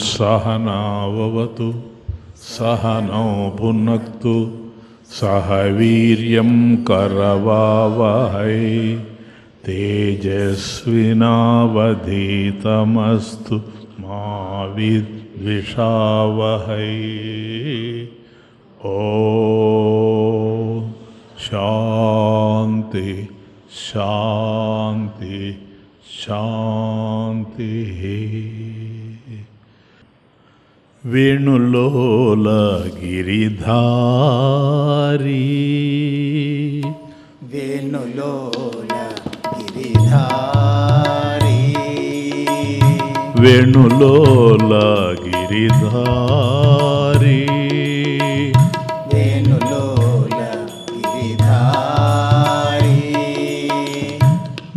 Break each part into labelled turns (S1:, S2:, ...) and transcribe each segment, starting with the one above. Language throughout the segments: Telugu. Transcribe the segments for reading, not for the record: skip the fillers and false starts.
S1: सहनाववतु सहनौ भुनक्तु सह वीर्यं करवावहै तेजस्विनावधीतमस्तु मा विद्विषावहै। ओम शांति शांति शांति। वेणुलोल गिरिधारी
S2: वेणुलोल गिरिधारी
S1: वेणुलोल गिरिधारी
S2: वेणुलोल गिरिधारी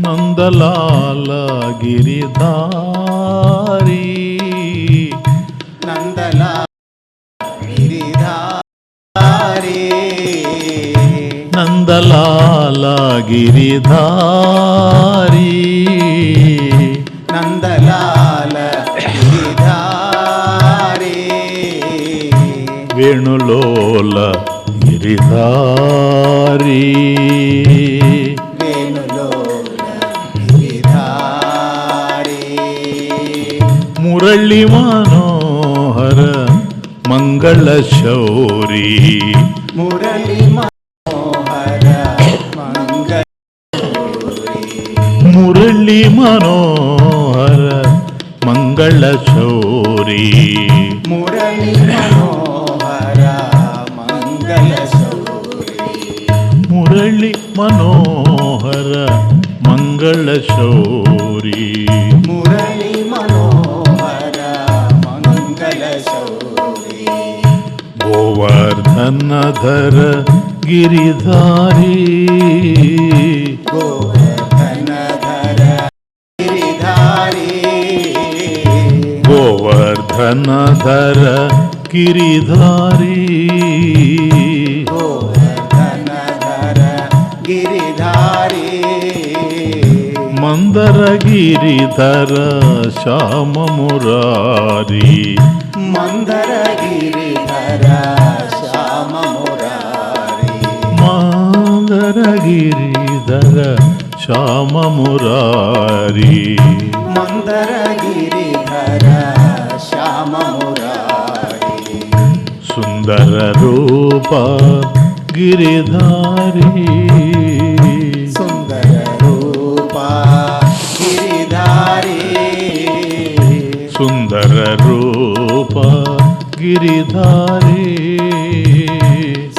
S1: नंदलाल गिरिधारी
S2: नंदलाल गिरिधारी
S1: नंदलाल गिरिधारी
S2: नंदलाल गिरिधारी
S1: वेणुलोल गिरिधारी
S2: वेणुलोल गिरिधारी
S1: मुरली मनोहर मंगल शौरी
S2: मुरली मनोहर मंगल
S1: मुरली मनोहर मंगल शौरी
S2: मुरली मनोहर मंगल शौरी
S1: मुरली मनोहर मंगल शौरी
S2: मुरली मनोहर मंगल शौरी
S1: गोवर्धनधर गिरिधारी
S2: गोवर्धनधर गिरिधारी
S1: गोवर्धनधर गिरिधारी
S2: गोवर्धनधर गिरिधारी
S1: मंदर गिरिधर श्याम मुरारी
S2: मंदर गिरिधर श्याम मुरारी
S1: मंदर गिरिधर श्याम मुरारी
S2: मंदर गिरिधर श्याम मुरारी
S1: सुंदर रूप गिरिधारी
S2: सुंदर रूपा गिरिधारी
S1: सुंदर रूप गिरिधारी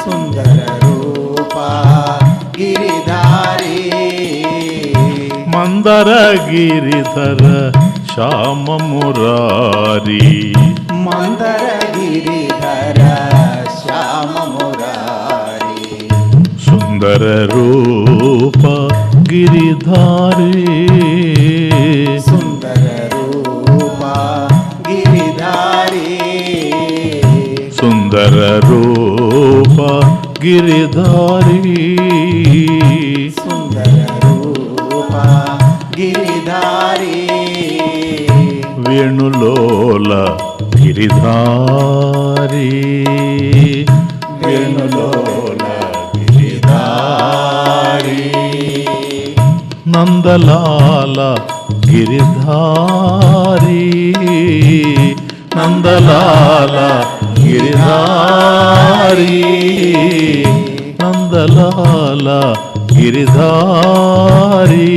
S2: सुंदर रूपा गिरिधारी
S1: मंदर गिरिधर श्याम मुरारी
S2: मंदर गिरिधर श्याम मुरारी
S1: सुंदर रूप गिरिधारी
S2: सुंदर रूपा गिरिधारी
S1: सुंदर रूप गिरिधारी
S2: सुंदर रूपा गिरिधारी
S1: वेणुलोल गिरिधारी
S2: वेणुलोल गिरिधारी
S1: नंदलाल गिरिधारी नंदलाल गिरिधारी नंदलाल गिरिधारी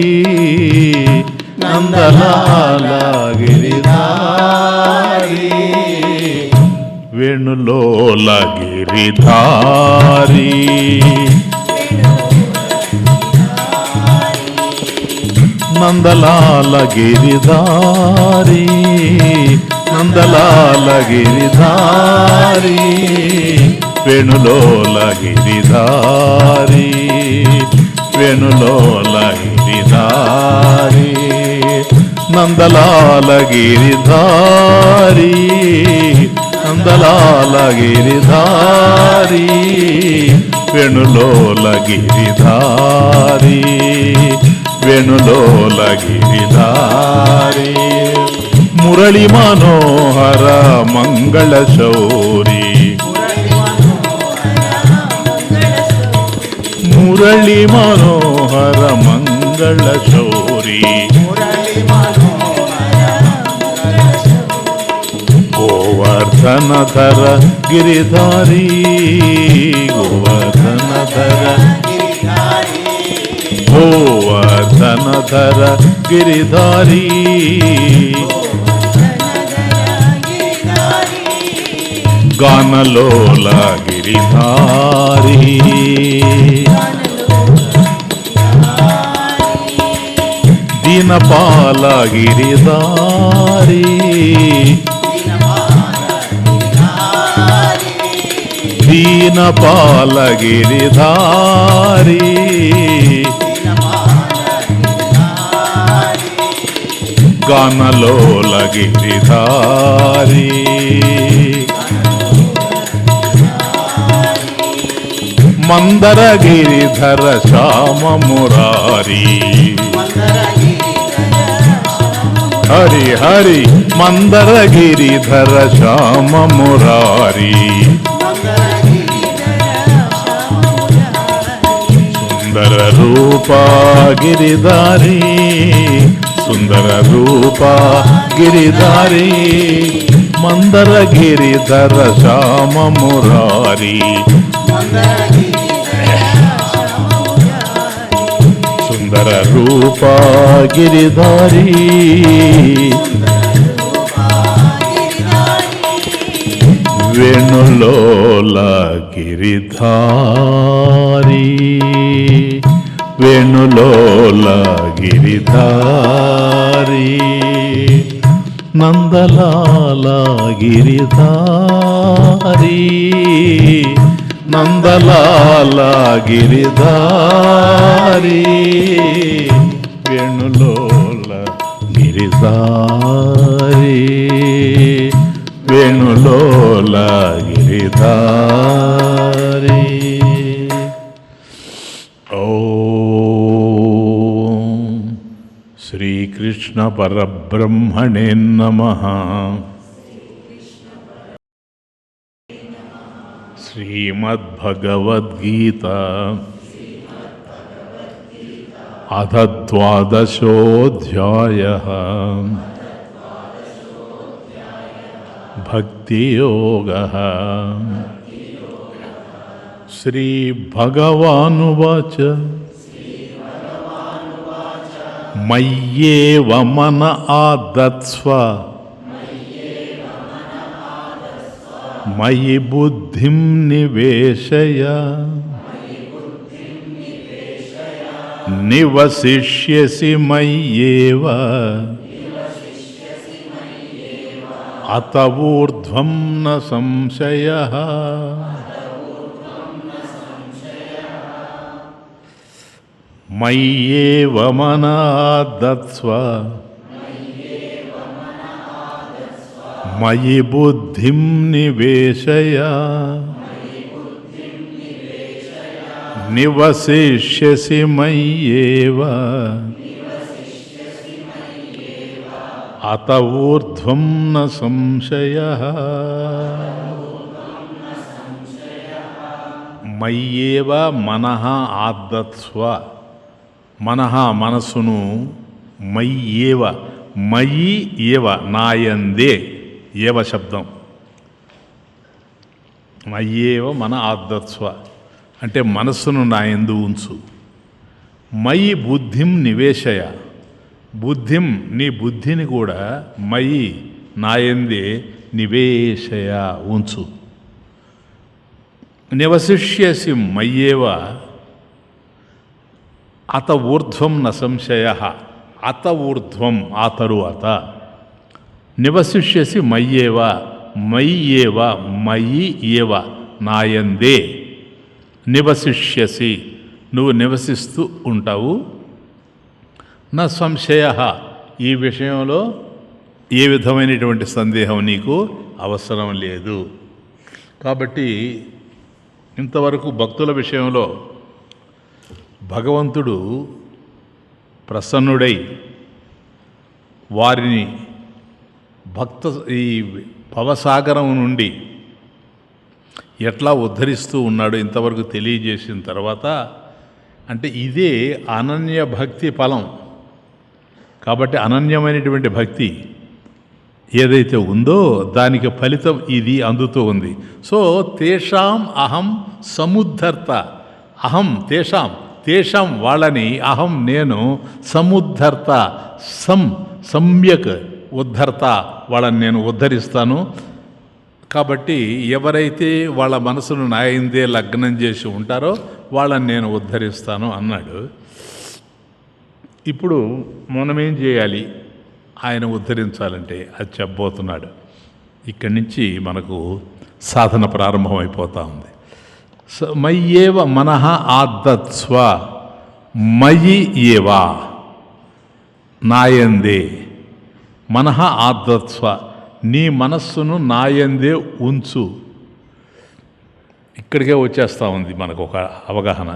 S1: नंदलाल गिरिधारी वेणुलोल गिरिधारी नंदलाल गिरिधारी नंदलाल गिरिधारी वेणुलोल गिरिधारी वेणुलोल गिरिधारी नंदलाल गिरिधारी नंदलाल गिरिधारी वेणुलोल गिरिधारी वेणुलोल गिरिधारी మురళి మనోహర మంగళ శౌరి మురళి మనోహర మంగళ శౌరి గోవర్ధనధర గిరిధారి గోవర్ధనధర గోవర్ధనధర గిరిధారి గానలోల గిరిధారి దీనపాల గిరిధారి దీనపాల గిరిధారి గానలోల గిరిధారి మందర గిరిధర శ్యామ మురారి హరి హరి మందర గిరిధర శ్యామ మురారి సుందర రూప గిరిధారి సుందర రూప గిరిధారి మందర గిరిధర శ్యామ మురారి సుందర రూప గిరిధారి వేణులోల గిరిధారి వేణులోల గిరిధారి నందలాల గిరిధారి నందలాల గిరిధారి వేణులోల గిరిధారి వేణులోల గిరిధారి ఓం శ్రీకృష్ణ పరబ్రహ్మణే నమః. శ్రీమద్భగవద్గీత అథ ద్వాదశోऽధ్యాయः భక్తియోగः. శ్రీభగవానువాచ మయ్యేవ మన ఆదత్స్వ మయి బుద్ధిం నివేశయ నివసిష్యసి మయ్యేవ అత ఊర్ధ్వం న సంశయః. మయ్యేవ మనాదత్స్వ మయి బుద్ధిం నివేశయ నివసిష్యసి మయ్యేవ అత ఊర్ధ్వం న సంశయః. మయ్యేవ మనః ఆదత్స్వ మనః మనసును మయ్యేవ మయి ఏవ నాయందే ఏవ శబ్దం మయ్యేవ మన ఆదత్స్వ అంటే మనస్సును నాయందు ఉంచు. మయి బుద్ధిం నివేశయ బుద్ధిం నీ బుద్ధిని కూడా మయి నాయందే నివేశయ ఉంచు. నివసిష్యసి మయ్యేవ అత ఊర్ధ్వం న సంశయ అత ఊర్ధ్వం ఆ తరువాత నివసిష్యసి మయ్యేవ మయ్యేవ మయి ఏవ నాయందే నివసిష్యసి నువ్వు నివసిస్తూ ఉంటావు. నా సంశయ ఈ విషయంలో ఏ విధమైనటువంటి సందేహం నీకు అవసరం లేదు. కాబట్టి ఇంతవరకు భక్తుల విషయంలో భగవంతుడు ప్రసన్నుడై వారిని ఈ భవసాగరం నుండి ఎట్లా ఉద్ధరిస్తూ ఉన్నాడు ఇంతవరకు తెలియజేసిన తర్వాత, అంటే ఇదే అనన్య భక్తి ఫలం. కాబట్టి అనన్యమైనటువంటి భక్తి ఏదైతే ఉందో దానికి ఫలితం ఇది అందుతూ ఉంది. సో తేషాం అహం సముద్ధర్త, అహం తేషాం వాళ్ళని, అహం నేను, సముద్ధర్త సమ్యక్ ఉద్ధర్త వాళ్ళని నేను ఉద్ధరిస్తాను. కాబట్టి ఎవరైతే వాళ్ళ మనసును నాయందే లగ్నం చేసి ఉంటారో వాళ్ళని నేను ఉద్ధరిస్తాను అన్నాడు. ఇప్పుడు మనమేం చేయాలి ఆయన ఉద్ధరించాలంటే అది చెప్పబోతున్నాడు. ఇక్కడి నుంచి మనకు సాధన ప్రారంభమైపోతూ ఉంది. మయ్యేవ మనః ఆదత్స్వ, మయి ఏవా నాయందే, మనః ఆదత్స్వ నీ మనస్సును నాయందే ఉంచు. ఇక్కడికే వచ్చేస్తూ ఉంది మనకు ఒక అవగాహన.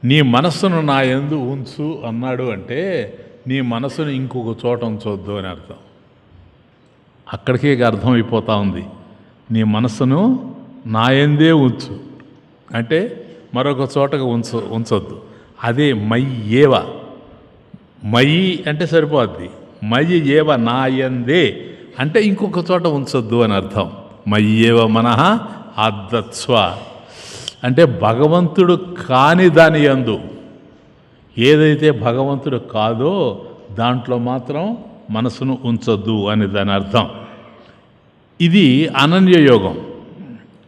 S1: నీ మనస్సును నాయందు ఉంచు అన్నాడు అంటే నీ మనసును ఇంకొక చోట ఉంచొద్దు అని అర్థం. అక్కడికే అర్థమైపోతూ ఉంది. నీ మనస్సును నాయందే ఉంచు అంటే మరొక చోటకు ఉంచొద్దు. అదే మయ్యేవ, మయి అంటే సరిపోద్ది. మయి ఏవ నాయందే అంటే ఇంకొక చోట ఉంచొద్దు అని అర్థం. మయ్యేవ మనః ఆదత్స్వ అంటే భగవంతుడు కాని దాని యందు, ఏదైతే భగవంతుడు కాదో దాంట్లో మాత్రం మనసును ఉంచొద్దు అని దాని అర్థం. ఇది అనన్యయోగం.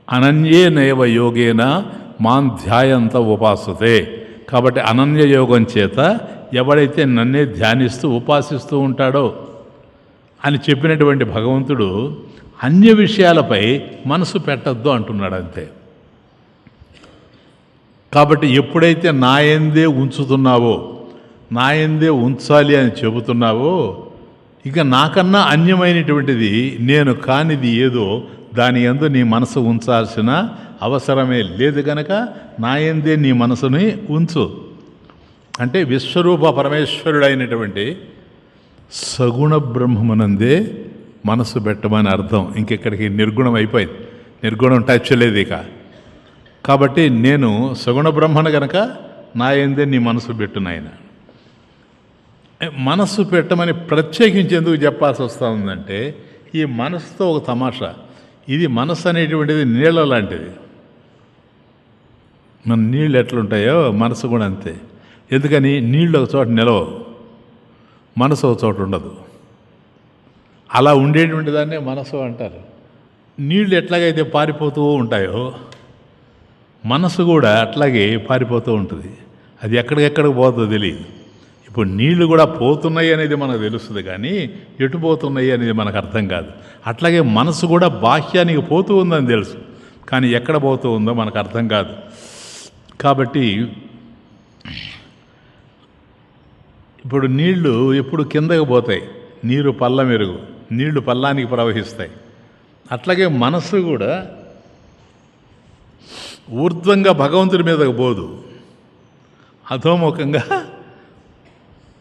S1: అనన్యేనైవ యోగేన మాం ధ్యాయంత ఉపాసతే. కాబట్టి అనన్యయోగం చేత ఎవడైతే నన్నే ధ్యానిస్తూ ఉపాసిస్తూ ఉంటాడో అని చెప్పినటువంటి భగవంతుడు అన్య విషయాలపై మనసు పెట్టద్దు అంటున్నాడు అంతే. కాబట్టి ఎప్పుడైతే నాయందే ఉంచుతున్నావో, నాయందే ఉంచాలి అని చెబుతున్నావో, ఇక నాకన్నా అన్యమైనటువంటిది నేను కానిది ఏదో దాని యందు నీ మనసు ఉంచాల్సిన అవసరమే లేదు కనుక నాయందే నీ మనసుని ఉంచు. అంటే విశ్వరూప పరమేశ్వరుడైనటువంటి సగుణ బ్రహ్మనందే మనసు పెట్టమని అర్థం. ఇంకెక్కడికి నిర్గుణం అయిపోయింది, నిర్గుణం టచ్ లేదు ఇక. కాబట్టి నేను సగుణ బ్రహ్మను కనుక నాయందే నీ మనసు పెట్టు నాయన. మనస్సు పెట్టమని ప్రత్యేకించి ఎందుకు చెప్పాల్సి వస్తూ ఉందంటే ఈ మనసుతో ఒక తమాషా. ఇది మనస్సు అనేటువంటిది నీళ్ళ లాంటిది. మన నీళ్ళు ఎట్లుంటాయో మనసు కూడా అంతే. ఎందుకని నీళ్ళు ఒక చోట నిలవవు, మనసు ఒక చోట ఉండదు. అలా ఉండేటువంటి దాన్నే మనసు అంటారు. నీళ్ళు ఎట్లాగైతే పారిపోతూ ఉంటాయో మనసు కూడా అట్లాగే పారిపోతూ ఉంటుంది. అది ఎక్కడికెక్కడికి పోతుందో తెలియదు. ఇప్పుడు నీళ్లు కూడా పోతున్నాయి అనేది మనకు తెలుస్తుంది, కానీ ఎటు పోతున్నాయి అనేది మనకు అర్థం కాదు. అట్లాగే మనసు కూడా బాహ్యానికి పోతూ ఉందని తెలుసు, కానీ ఎక్కడ పోతూ ఉందో మనకు అర్థం కాదు. కాబట్టి ఇప్పుడు నీళ్లు ఎప్పుడు కిందకి పోతాయి, నీరు పల్ల మెరుగు, నీళ్లు పల్లానికి ప్రవహిస్తాయి. అట్లాగే మనస్సు కూడా ఊర్ధ్వంగా భగవంతుడి మీదకి పోదు, అధోముఖంగా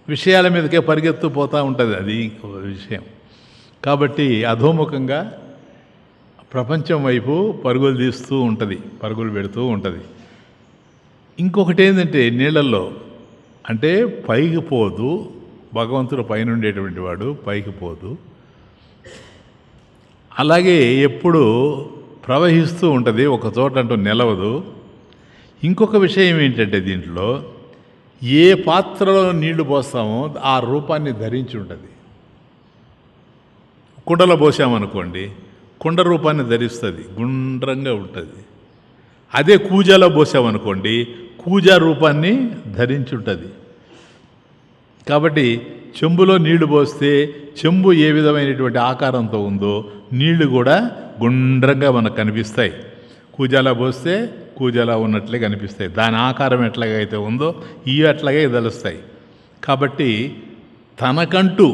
S1: విషయాల మీదకే పరిగెత్తు పోతూ ఉంటుంది. అది విషయం. కాబట్టి అధోముఖంగా ప్రపంచం వైపు పరుగులు తీస్తూ ఉంటుంది, పరుగులు పెడుతూ ఉంటుంది. ఇంకొకటి ఏంటంటే నీళ్ళల్లో అంటే పైకి పోదు, భగవంతుడు పైన ఉండేటువంటి వాడు పైకి పోదు. అలాగే ఎప్పుడు ప్రవహిస్తూ ఉంటుంది, ఒక చోట అంటూ నిలవదు. ఇంకొక విషయం ఏంటంటే దీంట్లో ఏ పాత్రలో నీళ్లు పోస్తామో ఆ రూపాన్ని ధరించి ఉంటుంది. కుండలో పోసామనుకోండి, కుండ రూపాన్ని ధరిస్తుంది, గుండ్రంగా ఉంటుంది. అదే కూజాలో పోసామనుకోండి, కూజా రూపాన్ని ధరించి ఉంటుంది. కాబట్టి చెంబులో నీళ్లు పోస్తే చెంబు ఏ విధమైనటువంటి ఆకారంతో ఉందో నీళ్లు కూడా గుండ్రంగా మనకు కనిపిస్తాయి. కూజాలో పోస్తే కూజాలా ఉన్నట్లే కనిపిస్తాయి. దాని ఆకారం ఎట్లాగైతే ఉందో ఇవి అట్లాగే తెలుస్తాయి. కాబట్టి తనకంటూ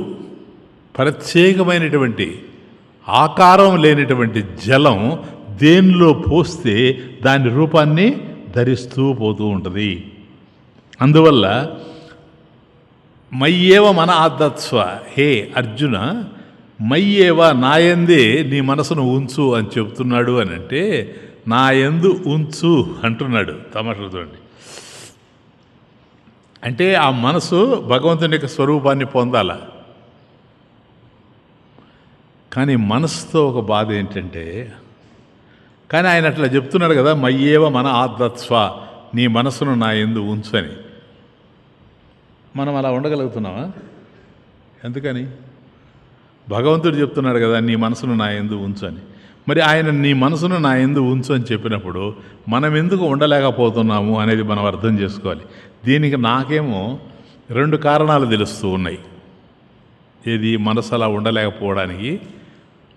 S1: ప్రత్యేకమైనటువంటి ఆకారం లేనటువంటి జలం దేనిలో పోస్తే దాని రూపాన్ని ధరిస్తూ పోతూ ఉంటుంది. అందువల్ల మయ్యేవ మన ఆదత్స్వ, హే అర్జున మయ్యేవా నాయందే నీ మనసును ఉంచు అని చెప్తున్నాడు అని అంటే నాయందు ఉంచు అంటున్నాడు. తమాషా చూడండి. అంటే ఆ మనసు భగవంతుని యొక్క స్వరూపాన్ని పొందాల. కానీ మనసుతో ఒక బాధ ఏంటంటే, కానీ ఆయన అట్లా చెప్తున్నాడు కదా, మయ్యేవ మన ఆదత్స్వ, నీ మనసును నా యందు ఉంచు అని. మనం అలా ఉండగలుగుతున్నామా? ఎందుకని? భగవంతుడు చెప్తున్నాడు కదా, నీ మనసును నా యందు ఉంచు అని. మరి ఆయన నీ మనసును నా యందు ఉంచు అని చెప్పినప్పుడు మనం ఎందుకు ఉండలేకపోతున్నాము అనేది మనం అర్థం చేసుకోవాలి. దీనికి నాకేమో 2 కారణాలు తెలుస్తూ ఉన్నాయి. ఏది మనసు అలా ఉండలేకపోవడానికి,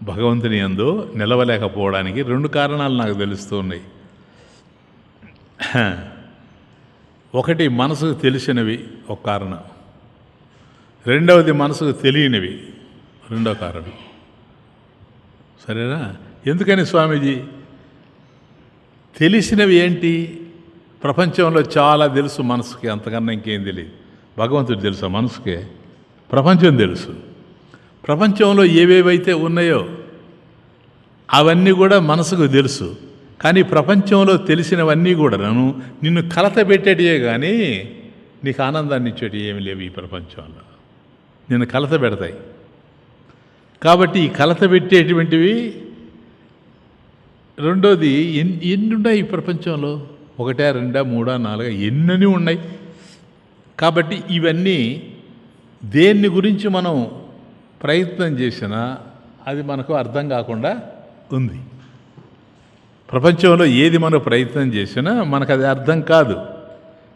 S1: భగవంతుని యందు నిలవలేకపోవడానికి 2 కారణాలు నాకు తెలుస్తూ ఉన్నాయి. ఒకటి మనసుకు తెలిసినవి ఒక కారణం, రెండవది మనసుకు తెలియనివి రెండో కారణం. సరేనా? ఎందుకని స్వామీజీ? తెలిసినవి ఏంటి? ప్రపంచంలో చాలా తెలుసు మనసుకి, అంతకన్నా ఇంకేం తెలియదు. భగవంతుడు తెలుసా మనసుకే? ప్రపంచం తెలుసు. ప్రపంచంలో ఏవేవైతే ఉన్నాయో అవన్నీ కూడా మనసుకు తెలుసు. కానీ ప్రపంచంలో తెలిసినవన్నీ కూడా నిన్ను కలత పెట్టేటివే, కానీ నీకు ఆనందాన్ని ఇచ్చేటి ఏమి లేవు ఈ ప్రపంచంలో. నిన్ను కలత పెడతాయి. కాబట్టి ఈ కలత పెట్టేటువంటివి. రెండోది, ఎన్ని ఉన్నాయి ఈ ప్రపంచంలో? 1, 2, 3, 4 ఎన్నని ఉన్నాయి. కాబట్టి ఇవన్నీ దేన్ని గురించి మనం ప్రయత్నం చేసినా అది మనకు అర్థం కాకుండా ఉంది. ప్రపంచంలో ఏది మనం ప్రయత్నం చేసినా మనకు అది అర్థం కాదు.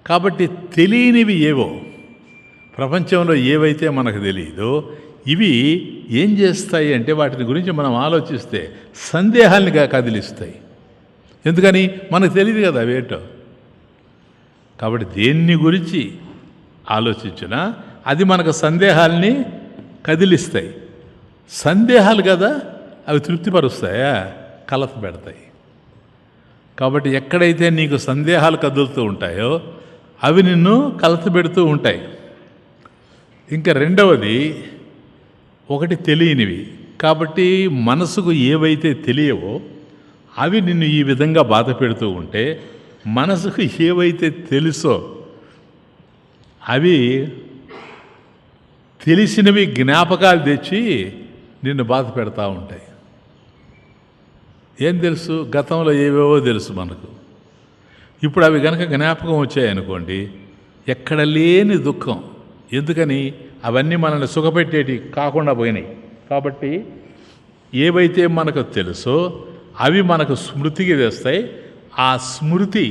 S1: కాబట్టి తెలియనివి ఏవో, ప్రపంచంలో ఏవైతే మనకు తెలియదో ఇవి ఏం చేస్తాయి అంటే, వాటిని గురించి మనం ఆలోచిస్తే సందేహాల్ని కదిలిస్తాయి. ఎందుకని? మనకు తెలియదు కదా అవేటో. కాబట్టి దేన్ని గురించి ఆలోచించినా అది మనకు సందేహాల్ని కదిలిస్తాయి. సందేహాలు కదా అవి తృప్తిపరుస్తాయా? కలత పెడతాయి. కాబట్టి ఎక్కడైతే నీకు సందేహాలు కదులుతూ ఉంటాయో అవి నిన్ను కలత పెడుతూ ఉంటాయి. ఇంకా రెండవది, ఒకటి తెలియనివి. కాబట్టి మనసుకు ఏవైతే తెలియవో అవి నిన్ను ఈ విధంగా బాధ పెడుతూ ఉంటే, మనసుకు ఏవైతే తెలుసో అవి తెలిసినవి జ్ఞాపకాలు తెచ్చి నిన్ను బాధ పెడతా ఉంటాయి. ఏం తెలుసు? గతంలో ఏవేవో తెలుసు మనకు. ఇప్పుడు అవి కనుక జ్ఞాపకం వచ్చాయనుకోండి, ఎక్కడ లేని దుఃఖం. ఎందుకని? అవన్నీ మనల్ని సుఖపెట్టేటి కాకుండా పోయినాయి. కాబట్టి ఏవైతే మనకు తెలుసో అవి మనకు స్మృతికి తెస్తాయి. ఆ స్మృతి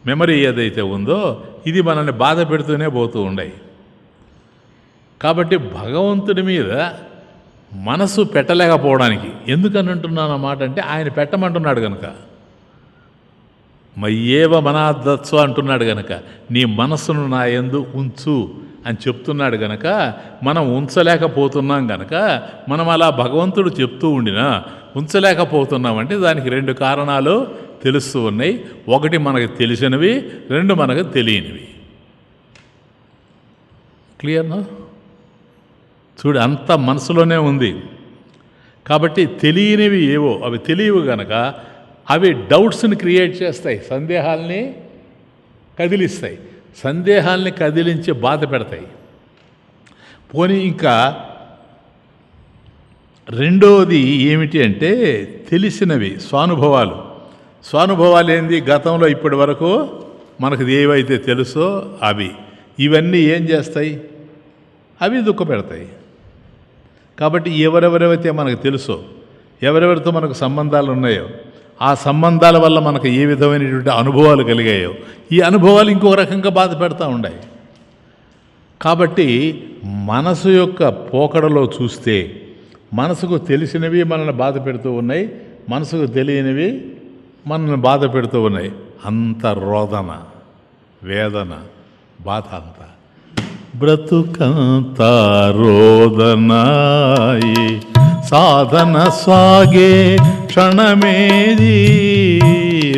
S1: మెమరీ ఏదైతే ఉందో ఇది మనల్ని బాధ పెడుతూనే పోతూ ఉన్నాయి. కాబట్టి భగవంతుడి మీద మనసు పెట్టలేకపోవడానికి, ఎందుకని అంటున్నాను అన్నమాట అంటే, ఆయన పెట్టమంటున్నాడు కనుక. మయ్యేవ మనాదత్స్వ అంటున్నాడు గనక, నీ మనస్సును నా యందు ఉంచు అని చెప్తున్నాడు గనక, మనం ఉంచలేకపోతున్నాం గనక, మనం అలా భగవంతుడు చెప్తూ ఉండినా ఉంచలేకపోతున్నామంటే దానికి 2 కారణాలు తెలుస్తూ ఉన్నాయి. ఒకటి మనకు తెలిసినవి, 2 మనకు తెలియనివి. క్లియర్నా? చూడు, అంత మనసులోనే ఉంది. కాబట్టి తెలియనివి ఏవో అవి తెలియవు గనక అవి డౌట్స్ని క్రియేట్ చేస్తాయి, సందేహాల్ని కదిలిస్తాయి, సందేహాల్ని కదిలించి బాధ పెడతాయి. పోనీ ఇంకా రెండోది ఏమిటి అంటే, తెలిసినవి స్వానుభవాలు. స్వానుభవాలు ఏంది? గతంలో ఇప్పటి వరకు మనకు ఏవైతే తెలుసో అవి. ఇవన్నీ ఏం చేస్తాయి? అవి దుఃఖపెడతాయి. కాబట్టి ఎవరెవరైతే మనకు తెలుసో, ఎవరెవరితో మనకు సంబంధాలు ఉన్నాయో, ఆ సంబంధాల వల్ల మనకు ఏ విధమైనటువంటి అనుభవాలు కలిగాయో, ఈ అనుభవాలు ఇంకో రకంగా బాధ పెడతా ఉన్నాయి. కాబట్టి మనసు యొక్క పోకడలో చూస్తే మనసుకు తెలిసినవి మనల్ని బాధ పెడుతూ ఉన్నాయి, మనసుకు తెలియనివి మనల్ని బాధ పెడుతూ ఉన్నాయి. అంత రోదన, వేదన, బాధ అంతా. బ్రతుకంత రోదనాయి సాధన సాగే క్షణమేది,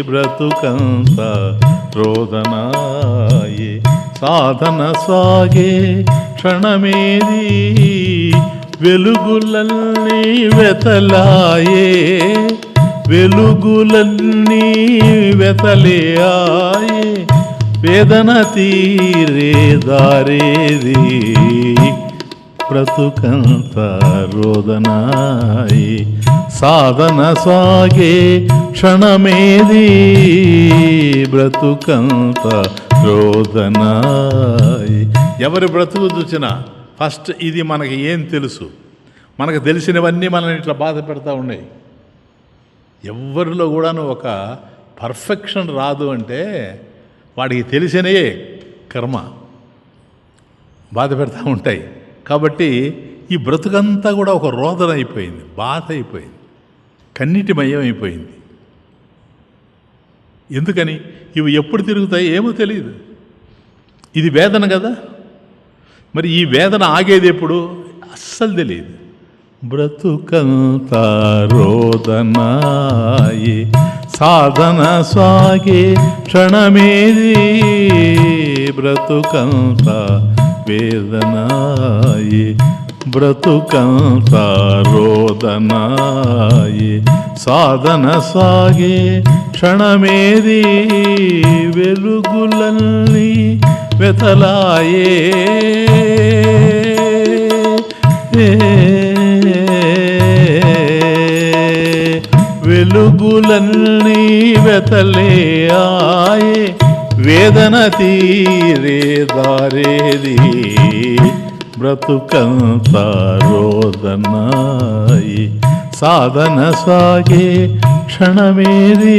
S1: బ్రతుకంత రోదనాయి సాధన సాగే క్షణమేది, వెలుగులన్నీ వెతలాయే, వెలుగులన్నీ వెతలేయాయే, వేదన తీరే దారేది, బ్రతుకంత రోదనాయి, సాధన సాగే క్షణమేది, బ్రతుకంత రోదనాయి. ఎవరి బ్రతుకు చూసినా ఫస్ట్ ఇది మనకి ఏం తెలుసు, మనకు తెలిసినవన్నీ మనల్ని ఇట్లా బాధ పెడతా ఉన్నాయి. ఎవరిలో కూడాను ఒక పర్ఫెక్షన్ రాదు అంటే వాడికి తెలిసినయే కర్మ బాధ పెడతా ఉంటాయి. కాబట్టి ఈ బ్రతుకంతా కూడా ఒక రోదన అయిపోయింది, బాధ అయిపోయింది, కన్నీటిమయం అయిపోయింది. ఎందుకని? ఇవి ఎప్పుడు తిరుగుతాయి ఏమో తెలియదు. ఇది వేదన కదా, మరి ఈ వేదన ఆగేది ఎప్పుడు అస్సలు తెలియదు. బ్రతుకంతా రోదనాయి, సాధన సాగే క్షణమేది, బ్రతుకంతా వేదనాయి, బ్రతుకంతా రోదనాయి, సాధన సాగే క్షణమేది, వెలుగులన్నీ వెతలాయే, వెలుగులన్నీ వెతలేయాయే, వేదన తీరే దారేది, బ్రతుకంత రోదనాయి, సాధన సాగే క్షణమేది,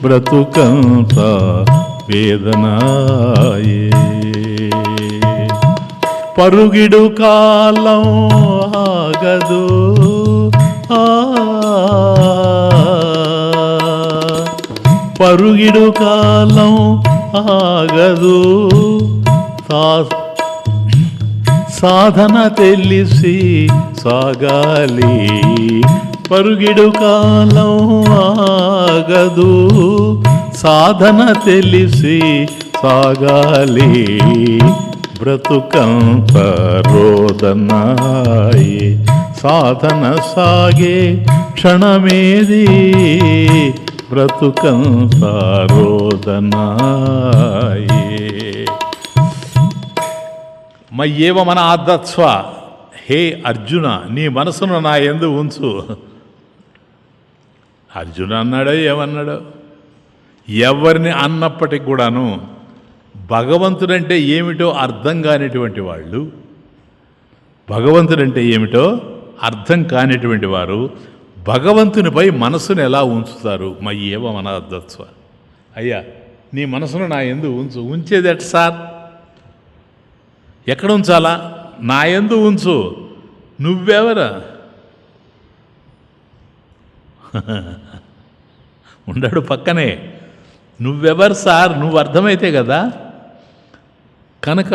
S1: బ్రతుకంత వేదనాయే. పరుగిడు కాలం ఆగదు, పరుగిడు కాలం ఆగదు, సాధన తెలిసి సాగాలి, పరుగిడు కాలం ఆగదు, సాధన తెలిసి సాగాలి, బ్రతుకంత రోదనాయి, సాధన సాగే క్షణమేది, బ్రతుకంత రోదనాయి. మయ్యేవ మన ఆదత్స్వ, హే అర్జున నీ మనసును నా యందు ఉంచు. అర్జున అన్నాడో ఏమన్నాడో, ఎవరిని అన్నప్పటికి కూడాను భగవంతుడంటే ఏమిటో అర్థం కానిటువంటి వాళ్ళు, భగవంతుడంటే ఏమిటో అర్థం కానిటువంటి వారు భగవంతునిపై మనసును ఎలా ఉంచుతారు? మయ్యేవ మన ఆదత్స్వ, అయ్యా నీ మనసును నా యందు ఉంచు. ఉంచేది ఎట్ సార్? ఎక్కడ ఉంచాలా? నా యందు ఉంచు. నువ్వెవరా? ఉండడు పక్కనే. నువ్వెవరు సార్? నువ్వు అర్థమైతే కదా. కనుక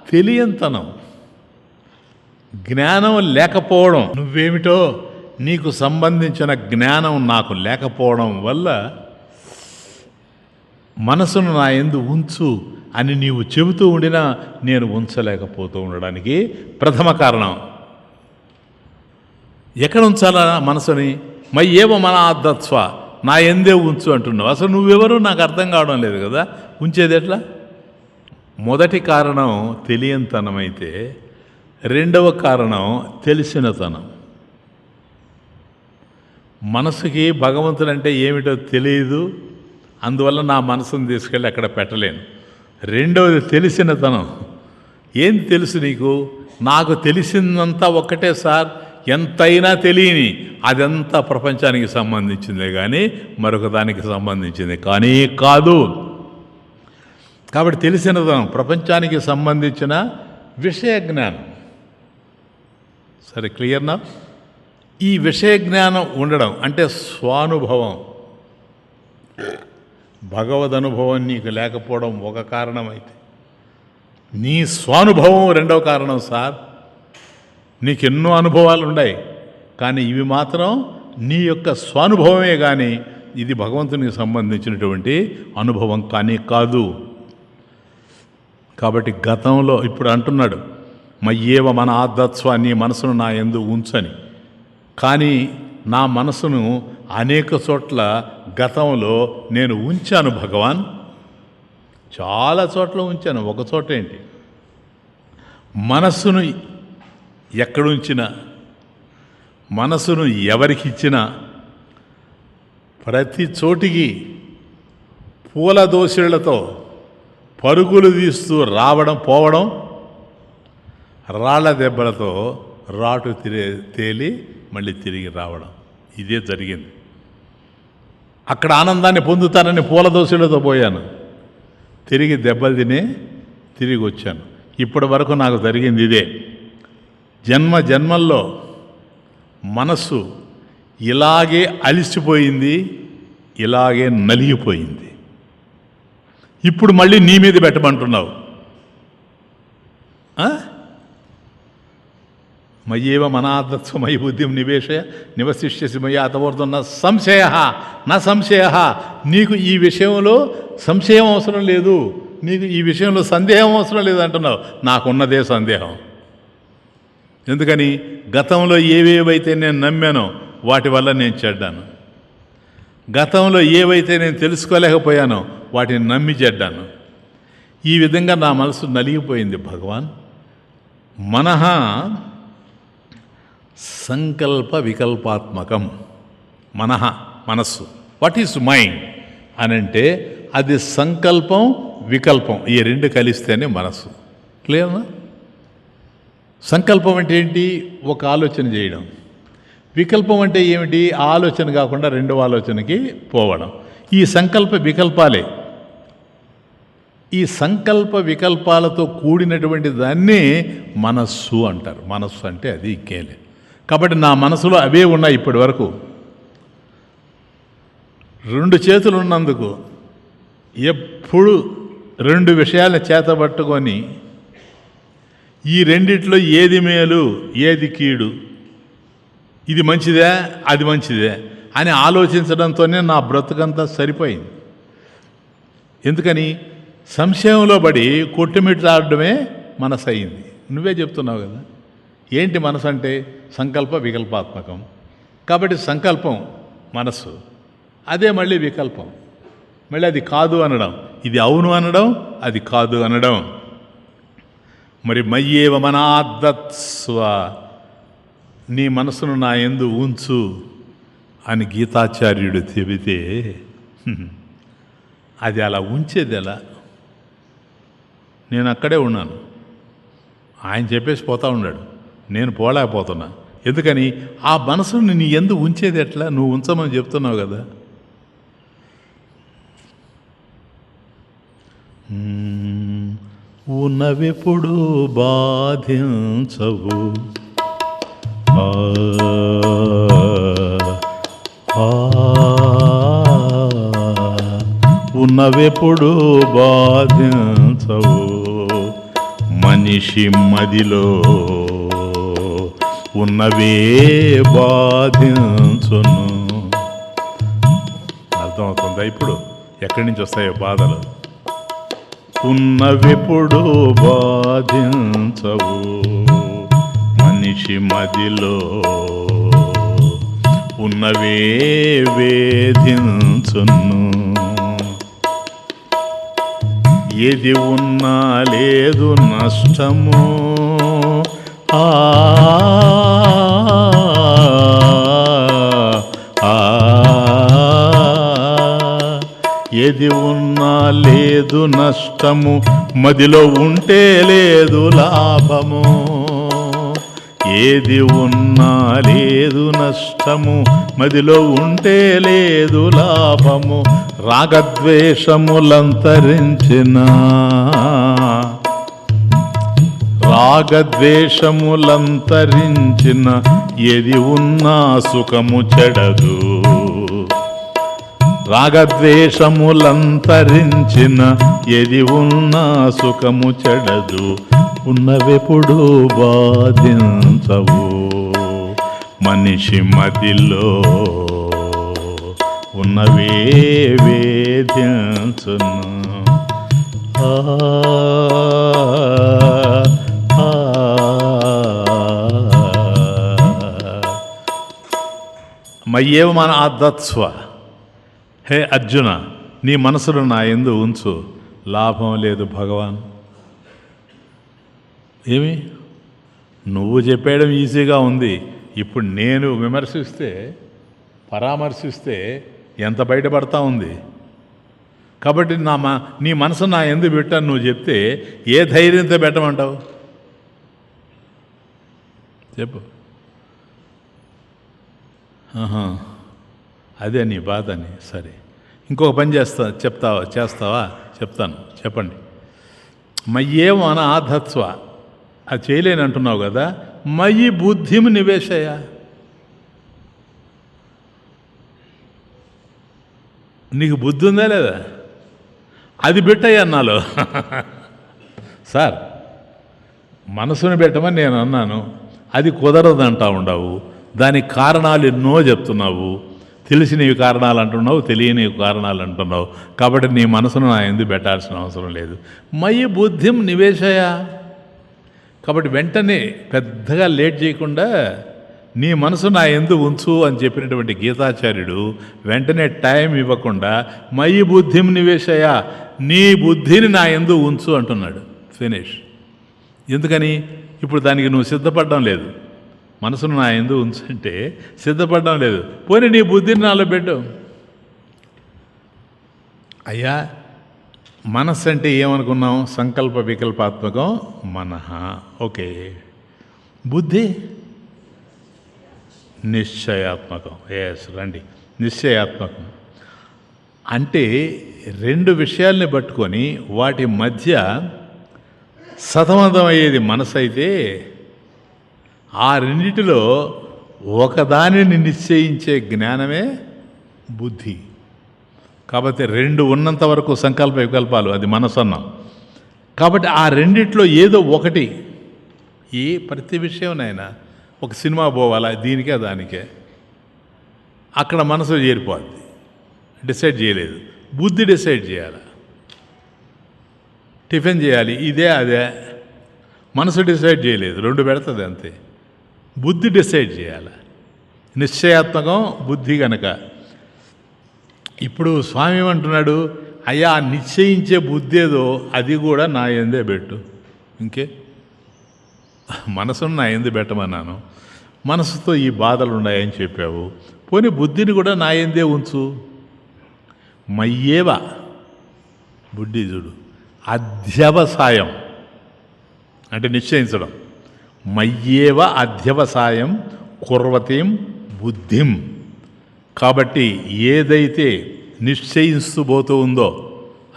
S1: తెలియంతనం, జ్ఞానం లేకపోవడం, నువ్వేమిటో నీకు సంబంధించిన జ్ఞానం నాకు లేకపోవడం వల్ల మనసును నా యందు ఉంచు అని నీవు చెబుతూ ఉండినా నేను ఉంచలేకపోతూ ఉండడానికి ప్రథమ కారణం. ఎక్కడ ఉంచాలా మనసుని? మయ్యేవ మన ఆదత్స్వ, నా యందే ఉంచు అంటున్నావు. అసలు నువ్వెవరు నాకు అర్థం కావడం లేదు కదా. ఉంచేది ఎట్లా? మొదటి కారణం తెలియంతనం అయితే, రెండవ కారణం తెలిసినతనం. మనసుకి భగవంతుడంటే ఏమిటో తెలియదు, అందువల్ల నా మనసును తీసుకెళ్ళి అక్కడ పెట్టలేను. రెండవది తెలిసినతనం. ఏం తెలుసు నీకు? నాకు తెలిసిందంతా ఒక్కటే సార్, ఎంతైనా తెలియని అదంతా ప్రపంచానికి సంబంధించిందే కానీ మరొక దానికి సంబంధించింది కానీ కాదు. కాబట్టి తెలిసినతనం ప్రపంచానికి సంబంధించిన విషయ జ్ఞానం. సరే, క్లియర్నా? ఈ విషయ జ్ఞానం ఉండడం అంటే స్వానుభవం, భగవద్ అనుభవం నీకు లేకపోవడం ఒక కారణం అయితే, నీ స్వానుభవం రెండవ కారణం సార్. నీకెన్నో అనుభవాలు ఉన్నాయి, కానీ ఇవి మాత్రం నీ యొక్క స్వానుభవమే కానీ ఇది భగవంతునికి సంబంధించినటువంటి అనుభవం కానీ కాదు. కాబట్టి గతంలో ఇప్పుడు అంటున్నాడు మయ్యేవ మన ఆదత్స్వ, నీ మనసును నా యందు ఉంచని. కానీ నా మనసును అనేక చోట్ల గతంలో నేను ఉంచాను భగవాన్, చాలా చోట్ల ఉంచాను. ఒక చోట ఏంటి, మనస్సును ఎక్కడుంచినా, మనసును ఎవరికిచ్చినా ప్రతి చోటికి పూల దోసిళ్లతో పరుగులు తీస్తూ రావడం పోవడం, రాళ్ల దెబ్బలతో రాటు తేలి మళ్ళీ తిరిగి రావడం, ఇదే జరిగింది. అక్కడ ఆనందాన్ని పొందుతానని పూల దోసిళ్లతో పోయాను, తిరిగి దెబ్బలు తినే తిరిగి వచ్చాను. ఇప్పటి వరకు నాకు జరిగింది ఇదే. జన్మ జన్మల్లో మనస్సు ఇలాగే అలిసిపోయింది, ఇలాగే నలిగిపోయింది. ఇప్పుడు మళ్ళీ నీ మీద పెట్టమంటున్నావు. మయ్యేవ మనాదత్స్వ మయి బుద్ధిం నివేశయ నివశిష్యసి మయ్య అతవర్ధం నా సంశయ, నా సంశయ. నీకు ఈ విషయంలో సంశయం అవసరం లేదు, నీకు ఈ విషయంలో సందేహం అవసరం లేదు అంటున్నావు. నాకున్నదే సందేహం. ఎందుకని, గతంలో ఏవేవైతే నేను నమ్మానో వాటి వల్ల నేను చెడ్డాను, గతంలో ఏవైతే నేను తెలుసుకోలేకపోయానో వాటిని నమ్మి చెడ్డాను. ఈ విధంగా నా మనసు నలిగిపోయింది భగవాన్. మనః సంకల్ప వికల్పాత్మకం. మనః మనస్సు, వాట్ ఈజ్ మైండ్ అని అంటే అది సంకల్పం వికల్పం, ఈ రెండు కలిస్తేనే మనస్సు. క్లియర్నా? సంకల్పం అంటే ఏంటి? ఒక ఆలోచన చేయడం. వికల్పం అంటే ఏమిటి? ఆలోచన కాకుండా రెండవ ఆలోచనకి పోవడం. ఈ సంకల్ప వికల్పాలే. ఈ సంకల్ప వికల్పాలతో కూడినటువంటి దాన్ని మనస్సు అంటారు. మనస్సు అంటే అది ఇంకేలే. కాబట్టి నా మనసులో అవే ఉన్నాయి ఇప్పటి వరకు. రెండు చేతులు ఉన్నందుకు ఎప్పుడు రెండు విషయాలను చేతబట్టుకొని ఈ రెండిట్లో ఏది మేలు ఏది కీడు, ఇది మంచిదే అది మంచిదే అని ఆలోచించడంతోనే నా బ్రతుకంతా సరిపోయింది. ఎందుకని? సంశయంలో పడి కొట్టుమిట్లాడడమే మనసు అయింది. నువ్వే చెప్తున్నావు కదా. ఏంటి మనసు అంటే? సంకల్ప వికల్పాత్మకం. కాబట్టి సంకల్పం మనస్సు, అదే మళ్ళీ వికల్పం, మళ్ళీ అది కాదు అనడం, ఇది అవును అనడం, అది కాదు అనడం. మరి మయ్యేవ మనాదత్స్వ, నీ మనసును నా యందు ఉంచు అని గీతాచార్యుడు చెబితే అది అలా ఉంచేది ఎలా? నేను అక్కడే ఉన్నాను, ఆయన చెప్పేసి పోతా ఉన్నాడు, నేను పోలేకపోతున్నా. ఎందుకని? ఆ మనసుని నీ యందు ఉంచేది ఎట్లా? నువ్వు ఉంచమని చెప్తున్నావు కదా. ఉన్నవెప్పుడు బాధించవు, ఉన్నవెప్పుడు బాధించవు, మనిషి మదిలో ఉన్నవే బాధించును. అర్థమవుతుందా ఇప్పుడు ఎక్కడి నుంచి వస్తాయో బాధలు? ఉన్నవెప్పుడు బాధించవు, మనిషి మదిలో ఉన్నవే వేధించును. ఏది ఉన్నా లేదు నష్టము, ఏది ఉన్నా లేదు నష్టము, మదిలో ఉంటే లేదు లాభము. ఏది ఉన్నా లేదు నష్టము, మదిలో ఉంటే లేదు లాభము. రాగద్వేషములంతరించిన, రాగద్వేషములంతరించిన, ఏది ఉన్నా సుఖము చెడదు. రాగద్వేషములంతరించిన, ఏది ఉన్నా సుఖము చెడదు. ఉన్నవెప్పుడు బాధించవు, మనిషి మదిలో ఉన్నవే వేధించును. ఆ మయ్యేవ మన ఆదత్స్వ, హే అర్జున నీ మనసును నా యందు ఉంచు, లాభం లేదు భగవాన్. ఏమి నువ్వు చెప్పేయడం ఈజీగా ఉంది, ఇప్పుడు నేను విమర్శిస్తే పరామర్శిస్తే ఎంత బయటపడతా ఉంది. కాబట్టి నీ మనసు నా యందు పెట్టాను నువ్వు చెప్తే ఏ ధైర్యంతో పెట్టమంటావు చెప్పు. అదే నీ బాధని. సరే, ఇంకొక పని చేస్తావా చెప్తాను, చెప్పండి. మయ్యేం మన ఆధత్స్వ, అది చేయలేని అంటున్నావు కదా, మయి బుద్ధిం నివేశయ. నీకు బుద్ధి ఉందా లేదా? అది పెట్టయ్యా నాలో. సార్, మనసుని పెట్టమని నేను అన్నాను, అది కుదరదంటా ఉండవు, దానికి కారణాలు ఎన్నో చెప్తున్నావు, తెలిసినవి కారణాలు అంటున్నావు, తెలియని కారణాలు అంటున్నావు. కాబట్టి నీ మనసును నా యందు పెట్టాల్సిన అవసరం లేదు. మయి బుద్ధిం నివేశయ. కాబట్టి వెంటనే పెద్దగా లేట్ చేయకుండా నీ మనసు నా యందు ఉంచు అని చెప్పినటువంటి గీతాచార్యుడు వెంటనే టైం ఇవ్వకుండా మయి బుద్ధిం నివేశయ, నీ బుద్ధిని నా యందు ఉంచు అంటున్నాడు. ఫినిష్. ఎందుకని? ఇప్పుడు దానికి నువ్వు సిద్ధపడడం లేదు. మనసును నా యందు ఉంచంటే సిద్ధపడడం లేదు. పోనీ నీ బుద్ధిని నాలో పెట్టు. అయ్యా, మనస్సు అంటే ఏమనుకున్నాం? సంకల్ప వికల్పాత్మకం మనః. ఓకే. బుద్ధి నిశ్చయాత్మకం. ఎస్, రండి. నిశ్చయాత్మకం అంటే రెండు విషయాల్ని పట్టుకొని వాటి మధ్య సతమతమయ్యేది మనసు అయితే, ఆ రెండిటిలో ఒకదానిని నిశ్చయించే జ్ఞానమే బుద్ధి. కాబట్టి రెండు ఉన్నంత వరకు సంకల్ప వికల్పాలు, అది మనసు అన్నాం. కాబట్టి ఆ రెండిట్లో ఏదో ఒకటి, ఏ ప్రతి విషయంనైనా ఒక సినిమా పోవాలా, దీనికే దానికే, అక్కడ మనసు చేరిపోద్ది. డిసైడ్ చేయలేదు, బుద్ధి డిసైడ్ చేయాలి. టిఫిన్ చేయాలి, ఇదే అదే, మనసు డిసైడ్ చేయలేదు, రెండు పెడుతుంది అంతే. బుద్ధి డిసైడ్ చేయాలి. నిశ్చయాత్మకం బుద్ధి గనక. ఇప్పుడు స్వామి ఏమంటున్నాడు? అయ్యా, నిశ్చయించే బుద్ధి ఏదో అది కూడా నా యందే పెట్టు. ఇంకే మనసును నా యందు పెట్టమన్నాను, మనసుతో ఈ బాధలు ఉన్నాయని చెప్పావు, పోనీ బుద్ధిని కూడా నా యందే ఉంచు. మయ్యేవ, బుద్ధి చూడు, అధ్యవసాయం అంటే నిశ్చయించడం. మయ్యేవ అధ్యవసాయం కుర్వతీం బుద్ధిం. కాబట్టి ఏదైతే నిశ్చయిస్తూ పోతూ ఉందో,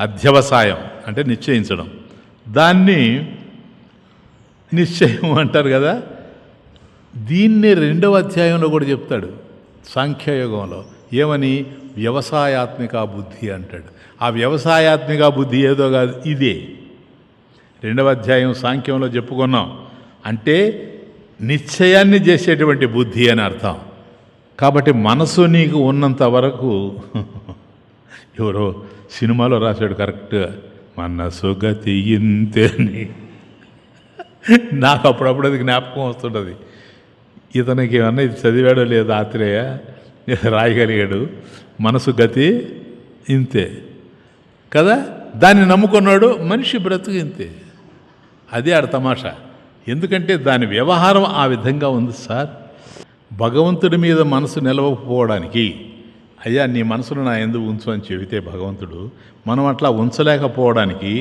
S1: అధ్యవసాయం అంటే నిశ్చయించడం, దాన్ని నిశ్చయం అంటారు కదా. దీన్ని 2వ అధ్యాయంలో కూడా చెప్తాడు సాంఖ్యయోగంలో. ఏమని? వ్యవసాయాత్మిక బుద్ధి అంటాడు. ఆ వ్యవసాయాత్మిక బుద్ధి ఏదో కాదు, ఇదే 2వ అధ్యాయం సాంఖ్యంలో చెప్పుకున్నాం. అంటే నిశ్చయాన్ని చేసేటువంటి బుద్ధి అని అర్థం. కాబట్టి మనసు నీకు ఉన్నంత వరకు, ఎవరో సినిమాలో రాశాడు కరెక్ట్గా, మనసు గతి ఇంతేని. నాకు అప్పుడప్పుడు అది జ్ఞాపకం వస్తుంటుంది. ఇతనికి ఏమన్నా ఇది చదివాడో లేదు, ఆత్రేయ రాయగలిగాడు. మనసు గతి ఇంతే కదా, దాన్ని నమ్ముకున్నాడు, మనిషి బ్రతుకు ఇంతే. అదే ఆడ తమాషా. ఎందుకంటే దాని వ్యవహారం ఆ విధంగా ఉంది సార్. భగవంతుడి మీద మనసు నిలవకపోవడానికి, అయ్యా నీ మనసును నా యందు ఉంచు అని చెబితే భగవంతుడు, మనం అట్లా ఉంచలేకపోవడానికి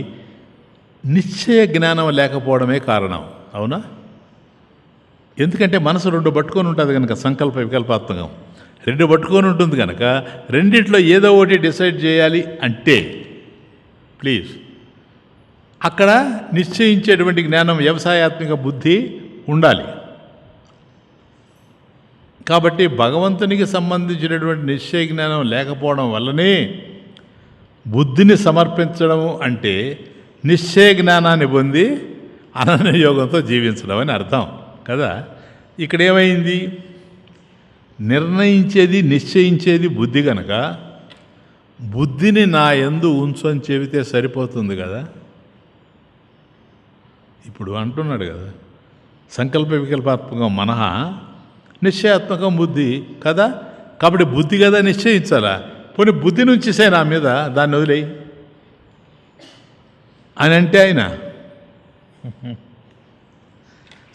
S1: నిశ్చయ జ్ఞానం లేకపోవడమే కారణం. అవునా? ఎందుకంటే మనసు 2 పట్టుకొని ఉంటుంది కనుక, సంకల్ప వికల్పాత్మకం 2 పట్టుకొని ఉంటుంది కనుక, రెండిట్లో ఏదో ఒకటి డిసైడ్ చేయాలి అంటే ప్లీజ్ అక్కడ నిశ్చయించేటువంటి జ్ఞానం, వ్యవసాయాత్మిక బుద్ధి ఉండాలి. కాబట్టి భగవంతునికి సంబంధించినటువంటి నిశ్చయ జ్ఞానం లేకపోవడం వల్లనే బుద్ధిని సమర్పించడం అంటే నిశ్చయ జ్ఞానాన్ని పొంది అనన్య యోగంతో జీవించడం అని అర్థం కదా. ఇక్కడ ఏమైంది? నిర్ణయించేది నిశ్చయించేది బుద్ధి కనుక, బుద్ధిని నా యందు ఉంచు అని చెబితే సరిపోతుంది కదా. ఇప్పుడు అంటున్నాడు కదా, సంకల్ప వికల్పాత్మకం మనః, నిశ్చయాత్మకం బుద్ధి కదా. కాబట్టి బుద్ధి కదా నిశ్చయించాలా. పోనీ బుద్ధిని ఉంచేసే నా మీద, దాన్ని వదిలేయి అని అంటే ఆయన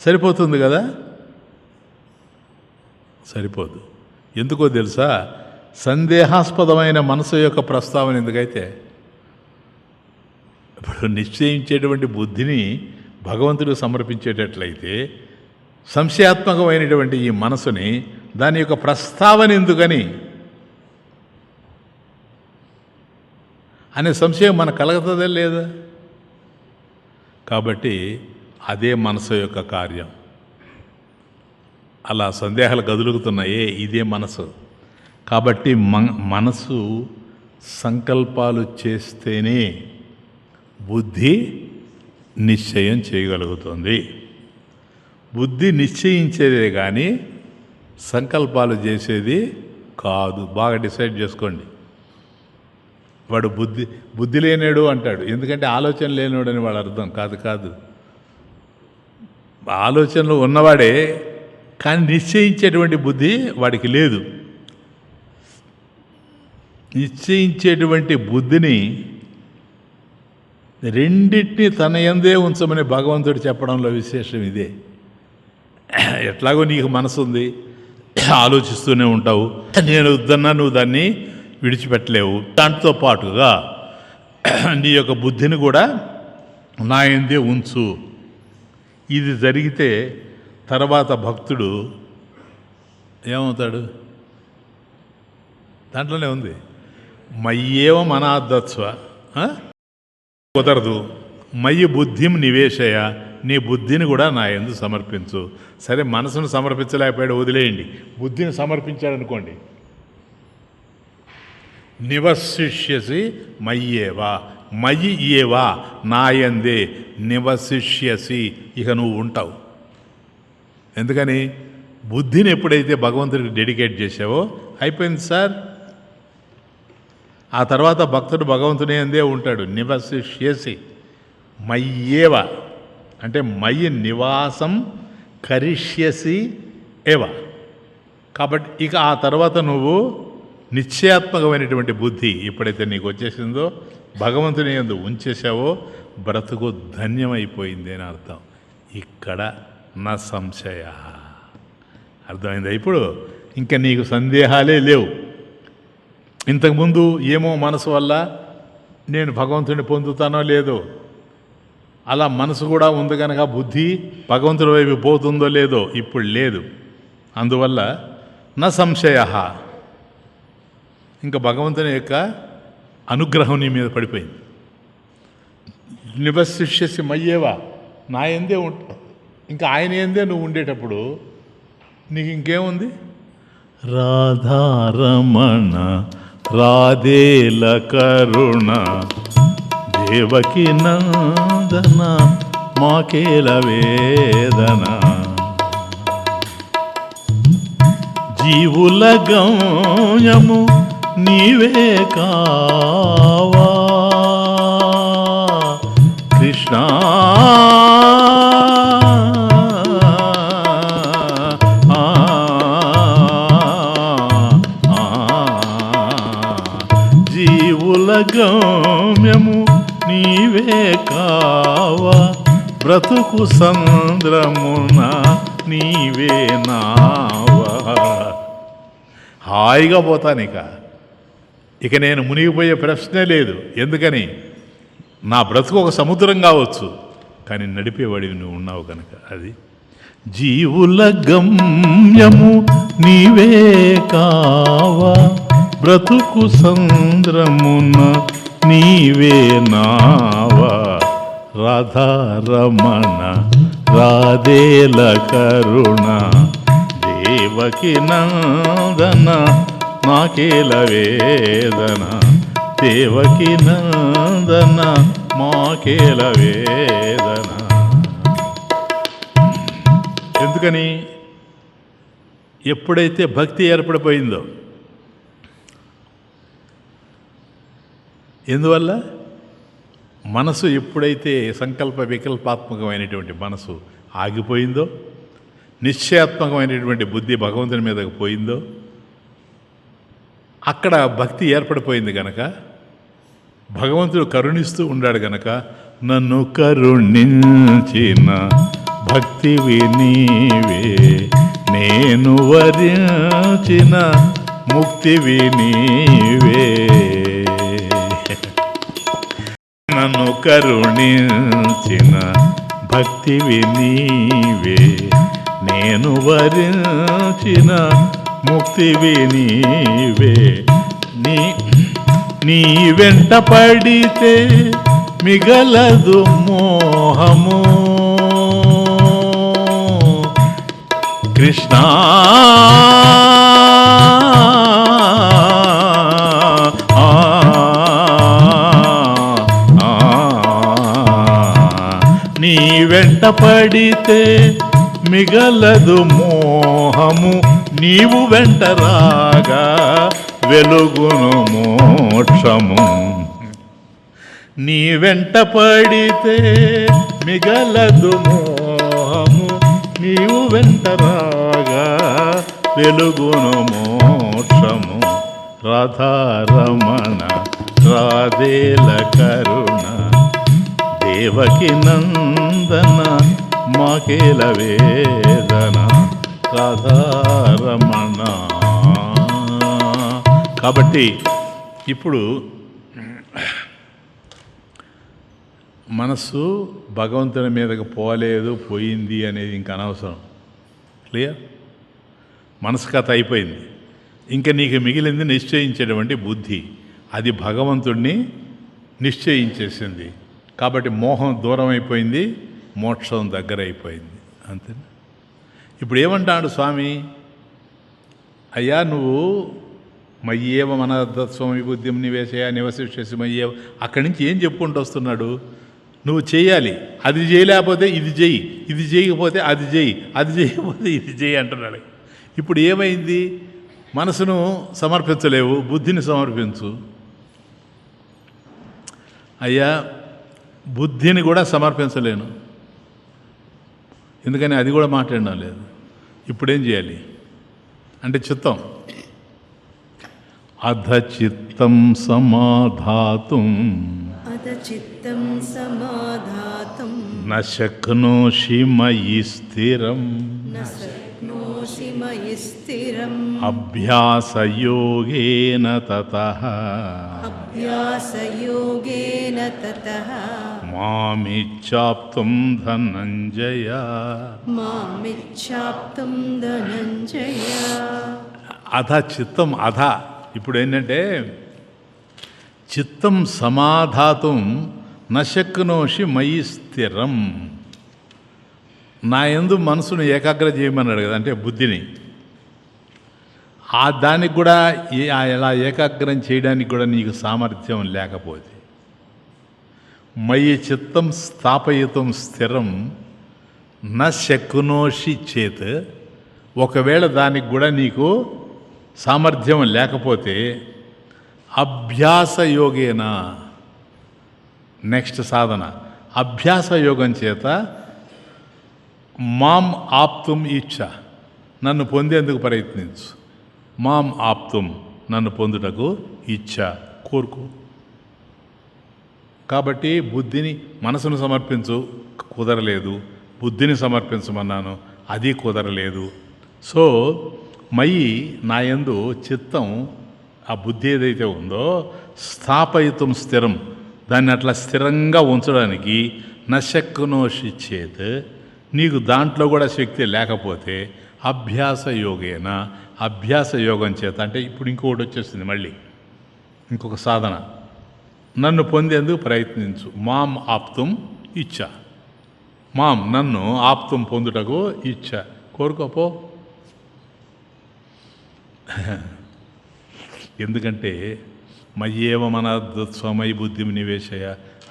S1: సరిపోతుంది కదా? సరిపోదు. ఎందుకో తెలుసా? సందేహాస్పదమైన మనసు యొక్క ప్రస్తావన ఎందుకైతే, ఇప్పుడు నిశ్చయించేటువంటి బుద్ధిని భగవంతుడు సమర్పించేటట్లయితే సంశయాత్మకమైనటువంటి ఈ మనసుని, దాని యొక్క ప్రస్తావన ఎందుకని అనే సంశయం మనకు కలుగుతుందే లేదా? కాబట్టి అదే మనసు యొక్క కార్యం. అలా సందేహాలు కదులుగుతున్నాయే, ఇదే మనసు. కాబట్టి మనసు సంకల్పాలు చేస్తేనే బుద్ధి నిశ్చయం చేయగలుగుతుంది. బుద్ధి నిశ్చయించేదే కానీ సంకల్పాలు చేసేది కాదు. బాగా డిసైడ్ చేసుకోండి. వాడు బుద్ధి లేనాడు అంటాడు, ఎందుకంటే ఆలోచన లేనాడు అని వాడు అర్థం కాదు. కాదు, ఆలోచనలు ఉన్నవాడే, కానీ నిశ్చయించేటువంటి బుద్ధి వాడికి లేదు. నిశ్చయించేటువంటి బుద్ధిని రెండింటినీ తన యందే ఉంచమని భగవంతుడు చెప్పడంలో విశేషం ఇదే. ఎట్లాగో నీకు మనసు ఉంది, ఆలోచిస్తూనే ఉంటావు, నేను వద్దన్నా నువ్వు దాన్ని విడిచిపెట్టలేవు. దాంతో పాటుగా నీ యొక్క బుద్ధిని కూడా నా యందే ఉంచు. ఇది జరిగితే తర్వాత భక్తుడు ఏమవుతాడు? దాంట్లోనే ఉంది, మయ్యేవ మనాదత్స్వ, కుదరదు. మయ్యి బుద్ధిం నివేశయ, నీ బుద్ధిని కూడా నా యందు సమర్పించు. సరే, మనసును సమర్పించలేకపోయాడు, వదిలేయండి. బుద్ధిని సమర్పించాడనుకోండి, నివసిష్యసి మయ్యేవా, మయి ఏవా నాయందే నివసిష్యసి, ఇక నువ్వు ఉంటావు. ఎందుకని? బుద్ధిని ఎప్పుడైతే భగవంతుడికి డెడికేట్ చేసావో అయిపోయింది సార్. ఆ తర్వాత భక్తుడు భగవంతుని అందే ఉంటాడు. నివసిష్యసి మయ్యేవ అంటే మయి నివాసం కరిష్యసి ఏవ. కాబట్టి ఇక ఆ తర్వాత నువ్వు నిశ్చయాత్మకమైనటువంటి బుద్ధి ఎప్పుడైతే నీకు వచ్చేసిందో, భగవంతుని యందు ఉంచేసావో, బ్రతుకు ధన్యమైపోయింది అని అర్థం. ఇక్కడ నా సంశయ. అర్థమైందా? ఇప్పుడు ఇంకా నీకు సందేహాలే లేవు. ఇంతకుముందు ఏమో మనసు వల్ల నేను భగవంతుని పొందుతానో లేదో, అలా మనసు కూడా ఉంది కనుక బుద్ధి భగవంతుడి వైపు పోతుందో లేదో, ఇప్పుడు లేదు. అందువల్ల నా సంశయ, ఇంకా భగవంతుని యొక్క అనుగ్రహం నీ మీద పడిపోయింది. నివసిష్యసి మయ్యేవా, నా యందే ఇంకా ఆయన యందే నువ్వు ఉండేటప్పుడు నీకు ఇంకేముంది? రాధారమణ రాధేల కరుణ దేవకి నందన మాకేల వేదన, జీవుల గమ్యము నీవే కావా కృష్ణ. జీవుల గమ్యము నీవే కావా, బ్రతుకు సంద్రమున నీవే నావా. హాయిగా పోతాను. ఇక నేను మునిగిపోయే ప్రశ్నే లేదు. ఎందుకని? నా బ్రతుకు ఒక సముద్రం కావచ్చు, కానీ నడిపేవాడివి నువ్వు ఉన్నావు కనుక. అది జీవుల గమ్యము నీవే కావా, బ్రతుకు సంద్రమున నీవే నావా. రాధారమణ రాధేల కరుణ దేవకి నందన మాకేల వేదన, దేవకి నందన మాకేల వేదన. ఎందుకని? ఎప్పుడైతే భక్తి ఏర్పడిపోయిందో, ఎందువల్ల? మనసు ఎప్పుడైతే సంకల్ప వికల్పాత్మకమైనటువంటి మనసు ఆగిపోయిందో, నిశ్చయాత్మకమైనటువంటి బుద్ధి భగవంతుని మీదకి పోయిందో, అక్కడ భక్తి ఏర్పడిపోయింది గనక, భగవంతుడు కరుణిస్తూ ఉన్నాడు గనక, నన్ను కరుణించిన భక్తివి నీవే, నేను వరించిన ముక్తివి నీవే. నన్ను కరుణించిన భక్తివి నీవే, నేను వరించిన ముక్తివి నీవే. నీ వెంట పడితే మిగలదు మోహము కృష్ణ. నీ వెంట పడితే మిగలదు మోహము, నీవు వెంట రాగా వెలుగును మోక్షము. నీ వెంట పడితే మిగలదు మోహము, నీవు వెంట రాగా వెలుగును మోక్షము. రాధారమణ రాధేల కరుణ, దేవకి నందన మాకేల వేదన. రాధారమణ. కాబట్టి ఇప్పుడు మనస్సు భగవంతుని మీదకి పోలేదు, పోయింది అనేది ఇంక అనవసరం. క్లియర్? మనసు కథ అయిపోయింది. ఇంకా నీకు మిగిలింది నిశ్చయించేటువంటి బుద్ధి. అది భగవంతుడిని నిశ్చయించేసింది. కాబట్టి మోహం దూరం అయిపోయింది, మోక్షం దగ్గర అయిపోయింది. అంతేనా? ఇప్పుడు ఏమంటాడు స్వామి? అయ్యా నువ్వు మయ్యేవ మనస్స్వామి బుద్ధిం నివేశయ నివసిష్యసి మయ్యేవ, అక్కడి నుంచి ఏం చెప్పుకుంటూ వస్తున్నాడు? నువ్వు చేయాలి, అది చేయలేకపోతే ఇది చెయ్యి, ఇది చేయకపోతే అది చెయ్యి, అది చేయకపోతే ఇది చెయ్యి అంటున్నాడు. ఇప్పుడు ఏమైంది? మనసును సమర్పించలేవు, బుద్ధిని సమర్పించు. అయ్యా బుద్ధిని కూడా సమర్పించలేను, ఎందుకని అది కూడా మాట్లాడడం లేదు. ఇప్పుడేం చేయాలి అంటే చిత్తం. అధ చిత్తం సమాధాతుం
S3: చిత్తం సమాధాతుం
S1: న శక్నోషి మయి స్థిరం
S3: నశక్నోషి మయి స్థిరం
S1: అభ్యాసయోగేన తతః
S3: అభ్యాసయోగేన తతః
S1: మామిచ్ఛాప్తుం ధనంజయ
S3: మామిచ్ఛాప్తుం ధనంజయ.
S1: అధ చిత్తం అధ. ఇప్పుడు ఏంటంటే చిత్తం సమాధాతుం నశక్నోషి మయి స్థిరం. నా యందు మనసును ఏకాగ్ర చేయమన్నాడు కదా, అంటే బుద్ధిని. దానికి కూడా ఎలా ఏకాగ్రం చేయడానికి కూడా నీకు సామర్థ్యం లేకపోతే, మయి చిత్తం స్థాపయితం స్థిరం న శక్నోషి చేత్, ఒకవేళ దానికి కూడా నీకు సామర్థ్యం లేకపోతే అభ్యాస యోగేన, నెక్స్ట్ సాధన అభ్యాస యోగం చేత మాం ఆప్తుం ఇచ్చ, నన్ను పొందేందుకు ప్రయత్నించు. మాం ఆప్తుం, నన్ను పొందుటకు ఇచ్చ, కోరుకో. కాబట్టి బుద్ధిని మనసును సమర్పించు, కుదరలేదు. బుద్ధిని సమర్పించమన్నాను, అది కుదరలేదు. సో మయి నాయందు చిత్తం, ఆ బుద్ధి ఏదైతే ఉందో స్థాపయితం స్థిరం, దాన్ని అట్లా స్థిరంగా ఉంచడానికి నశక్నోషి చేత్, నీకు దాంట్లో కూడా శక్తి లేకపోతే అభ్యాస యోగేన, అభ్యాస యోగం చేత, అంటే ఇప్పుడు ఇంకొకటి వచ్చేస్తుంది మళ్ళీ, ఇంకొక సాధన. నన్ను పొందేందుకు ప్రయత్నించు. మాం ఆప్తుం ఇచ్చ, మాం నన్ను ఆప్తుం పొందుటకు ఇచ్చ, కోరుకోపో. ఎందుకంటే మయ్యేవ మనస్స్వమయి బుద్ధిం నివేశయ,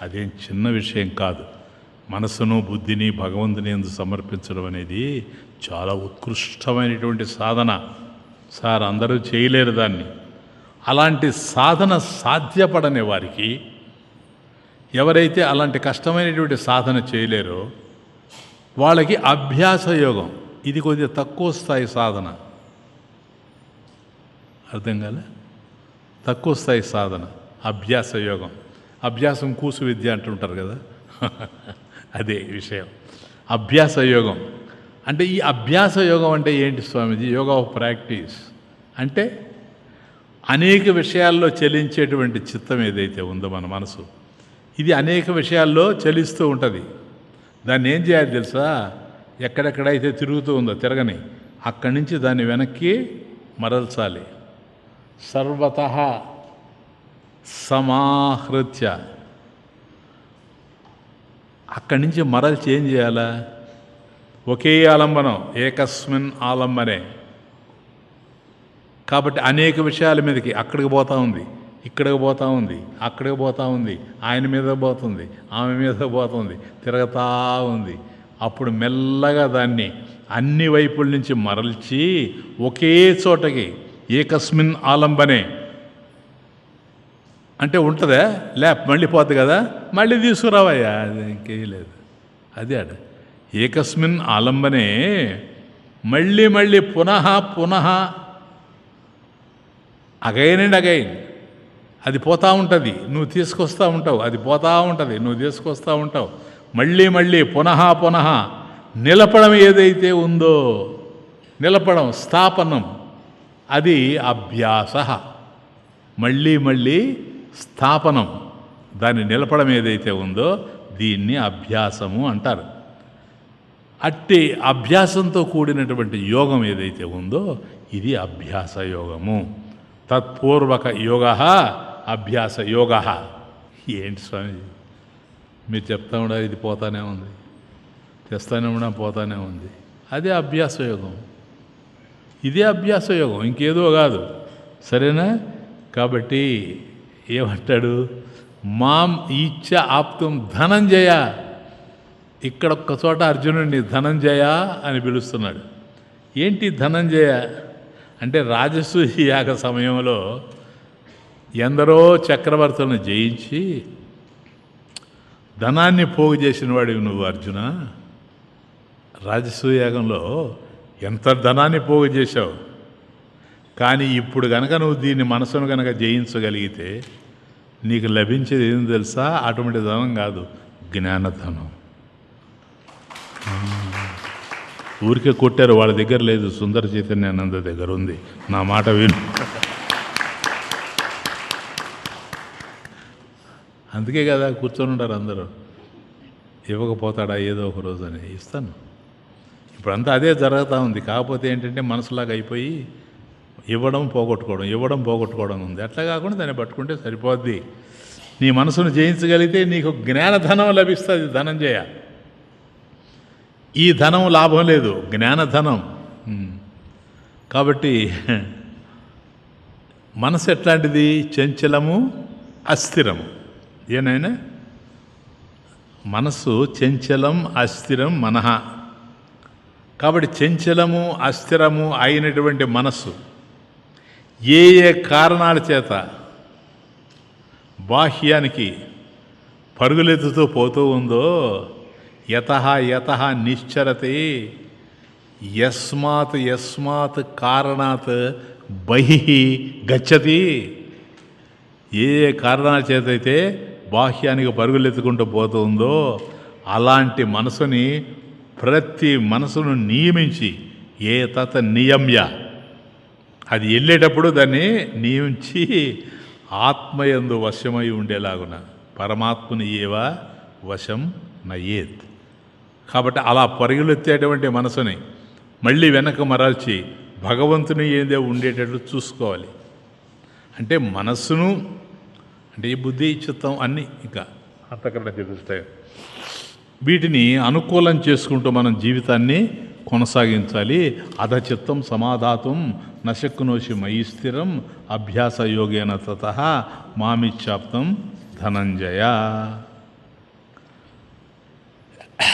S1: అదేం చిన్న విషయం కాదు. మనసును బుద్ధిని భగవంతుని యందు సమర్పించడం అనేది చాలా ఉత్కృష్టమైనటువంటి సాధన సార్. అందరూ చేయలేరు దాన్ని. అలాంటి సాధన సాధ్యపడని వారికి, ఎవరైతే అలాంటి కష్టమైనటువంటి సాధన చేయలేరో వాళ్ళకి అభ్యాస యోగం, ఇది కొద్దిగా తక్కువ స్థాయి సాధన. అర్థం కాలే? తక్కువ స్థాయి సాధన అభ్యాస యోగం. అభ్యాసం కూసు విద్య అంటుంటారు కదా, అదే విషయం. అభ్యాస యోగం అంటే ఈ అభ్యాస యోగం అంటే ఏంటి స్వామీజీ? యోగా ఆఫ్ ప్రాక్టీస్ అంటే అనేక విషయాల్లో చలించేటువంటి చిత్తం ఏదైతే ఉందో మన మనసు, ఇది అనేక విషయాల్లో చలిస్తూ ఉంటుంది. దాన్ని ఏం చేయాలి తెలుసా? ఎక్కడెక్కడైతే తిరుగుతూ ఉందో తిరగని అక్కడి నుంచి దాన్ని వెనక్కి మరల్చాలి. సర్వతః సమాహృత్య అక్కడి నుంచి మరల్చి ఏం చేయాలా? ఒకే ఆలంబనం, ఏకస్మిన్ ఆలంబనే. కాబట్టి అనేక విషయాల మీదకి అక్కడికి పోతూ ఉంది, ఇక్కడికి పోతూ ఉంది, అక్కడికి పోతూ ఉంది, ఆయన మీద పోతుంది, ఆమె మీద పోతుంది, తిరగతా ఉంది. అప్పుడు మెల్లగా దాన్ని అన్ని వైపుల నుంచి మరల్చి ఒకే చోటకి ఏకస్మిన్ ఆలంబనే అంటే ఉంటుందా? మళ్ళీ పోతుంది కదా, మళ్ళీ తీసుకురావయ్యా, అది ఇంకేం లేదు. అది ఆడ ఏకస్మిన్ ఆలంబనే మళ్ళీ మళ్ళీ పునః పునః అగైన్ అండ్ అగైన్ అది పోతూ ఉంటుంది, నువ్వు తీసుకొస్తూ ఉంటావు, అది పోతూ ఉంటుంది, నువ్వు తీసుకొస్తూ ఉంటావు. మళ్ళీ మళ్ళీ పునః పునః నిలపడం ఏదైతే ఉందో, నిలపడం స్థాపనం, అది అభ్యాస. మళ్ళీ మళ్ళీ స్థాపనం, దాన్ని నిలపడం ఏదైతే ఉందో దీన్ని అభ్యాసము అంటారు. అట్టి అభ్యాసంతో కూడినటువంటి యోగం ఏదైతే ఉందో ఇది అభ్యాస యోగము. తత్పూర్వక యోగ అభ్యాస యోగ. ఏంటి స్వామి మీరు చెప్తా ఉండాలి, ఇది పోతానే ఉంది, తెస్తానే ఉన్నా పోతానే ఉంది. అదే అభ్యాస యోగం, ఇదే అభ్యాస యోగం, ఇంకేదో కాదు. సరేనా? కాబట్టి ఏమంటాడు? మాం ఈచ్చ ఆప్తం ధనంజయ. ఇక్కడ ఒక్క చోట అర్జునుడిని ధనంజయ అని పిలుస్తున్నాడు. ఏంటి ధనంజయ అంటే, రాజసూయ యాగ సమయంలో ఎందరో చక్రవర్తులను జయించి ధనాన్ని పోగు చేసిన వాడివి నువ్వు అర్జున. రాజసూయ యాగంలో ఎంత ధనాన్ని పోగు చేశావు. కానీ ఇప్పుడు కనుక నువ్వు దీన్ని మనసును కనుక జయించగలిగితే నీకు లభించేది ఏం తెలుసా? అటువంటి ధనం కాదు, జ్ఞానధనం. ఊరికే కొట్టారు, వాళ్ళ దగ్గర లేదు, సుందర చైతన్యానంద దగ్గర ఉంది. నా మాట విను. అందుకే కదా కూర్చొని ఉంటారు అందరూ. ఇవ్వకపోతాడా ఏదో ఒక రోజు అని. ఇస్తాను. ఇప్పుడంతా అదే జరుగుతూ ఉంది. కాకపోతే ఏంటంటే మనసులాగా అయిపోయి ఇవ్వడం పోగొట్టుకోవడం ఉంది. అట్లా కాకుండా దాన్ని పట్టుకుంటే సరిపోద్ది. నీ మనసును జయించగలిగితే నీకు జ్ఞానధనం లభిస్తుంది. ధనంజయ, ఈ ధనం లాభం లేదు, జ్ఞానధనం. కాబట్టి మనసు ఎట్లాంటిది? చంచలము, అస్థిరము. ఏనైనా మనసు చంచలం, అస్థిరం మనః. కాబట్టి చంచలము, అస్థిరము అయినటువంటి మనస్సు ఏ ఏ కారణాల చేత బాహ్యానికి పరుగులెత్తుతూ పోతూ ఉందో, యతః యతః నిశ్చరతే యస్మాత్ కారణాత్ బహిః గచ్చతి. ఏ ఏ కారణాల చేత అయితే బాహ్యానికి పరుగులెత్తుకుంటూ పోతుందో అలాంటి మనసుని, ప్రతి మనసును నియమించి ఏ తత నియమ్య, అది వెళ్ళేటప్పుడు దాన్ని నియమించి ఆత్మయందు వశమై ఉండేలాగున పరమాత్మని ఏవా వశం నయేత్. కాబట్టి అలా పరుగులెత్తేటువంటి మనసుని మళ్ళీ వెనక మరల్చి భగవంతుని ఏదే ఉండేటట్లు చూసుకోవాలి. అంటే మనస్సును, అంటే ఈ బుద్ధి, చిత్తం అన్నీ ఇంకా అంతకన్నా తెలుస్తాయి. వీటిని అనుకూలం చేసుకుంటూ మనం జీవితాన్ని కొనసాగించాలి. అధచిత్తం సమాధాతం నశక్నోషి మయి స్థిరం అభ్యాస యోగేన తతః మామిచ్చాప్తం ధనంజయ.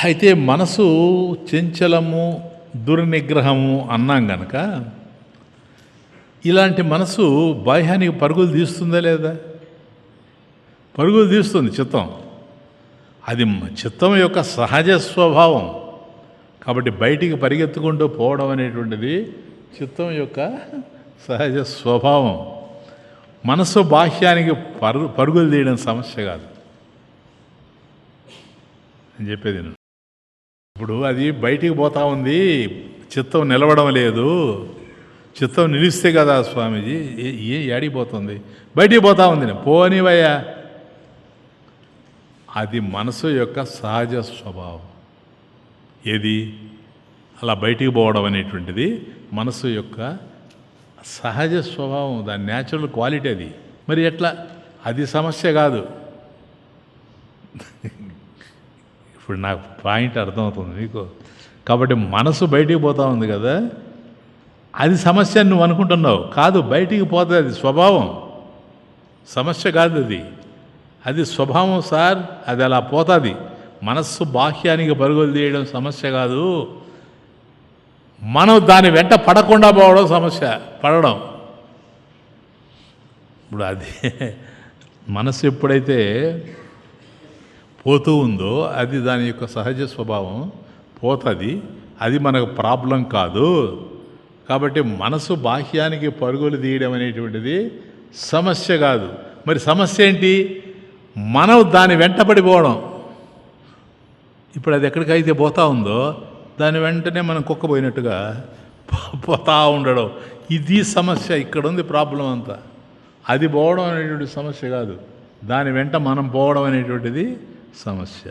S1: అయితే మనసు చంచలము, దుర్నిగ్రహము అన్నాం గనక ఇలాంటి మనసు బాహ్యానికి పరుగులు తీస్తుందా లేదా? పరుగులు తీస్తుంది చిత్తం. అది చిత్తం యొక్క సహజ స్వభావం. కాబట్టి బయటికి పరిగెత్తుకుంటూ పోవడం అనేటువంటిది చిత్తం యొక్క సహజ స్వభావం. మనసు బాహ్యానికి పరుగులు తీయడం సమస్య కాదు అని చెప్పేది నేను. ఇప్పుడు అది బయటికి పోతా ఉంది, చిత్తం నిలవడం లేదు. చిత్తం నిలిస్తే కదా స్వామీజీ, ఏడికి పోతుంది? బయటికి పోతా ఉంది. పోనివయ్యా, అది మనసు యొక్క సహజ స్వభావం. ఏది అలా బయటికి పోవడం అనేటువంటిది మనసు యొక్క సహజ స్వభావం, దాని న్యాచురల్ క్వాలిటీ అది. మరి ఎట్లా? అది సమస్య కాదు. ఇప్పుడు నాకు పాయింట్ అర్థమవుతుంది మీకు. కాబట్టి మనసు బయటికి పోతా ఉంది కదా, అది సమస్య అని నువ్వు అనుకుంటున్నావు. కాదు, బయటికి పోతుంది, అది స్వభావం, సమస్య కాదు. అది స్వభావం సార్, అది అలా పోతుంది. మనస్సు బాహ్యానికి పరుగులు తీయడం సమస్య కాదు, మనం దాని వెంట పడకుండా పోవడం సమస్య. పడడం, ఇప్పుడు అది మనస్సు ఎప్పుడైతే పోతూ ఉందో అది దాని యొక్క సహజ స్వభావం, పోతుంది. అది మనకు ప్రాబ్లం కాదు. కాబట్టి మనసు బాహ్యానికి పరుగులు తీయడం అనేటువంటిది సమస్య కాదు. మరి సమస్య ఏంటి? మనం దాని వెంటబడిపోవడం. ఇప్పుడు అది ఎక్కడికైతే పోతా ఉందో దాని వెంటనే మనం కుక్కపోయినట్టుగా పోతా ఉండడం, ఇది సమస్య. ఇక్కడ ఉంది ప్రాబ్లం అంతా. అది పోవడం అనేటువంటి సమస్య కాదు, దాని వెంట మనం పోవడం అనేటువంటిది సమస్య.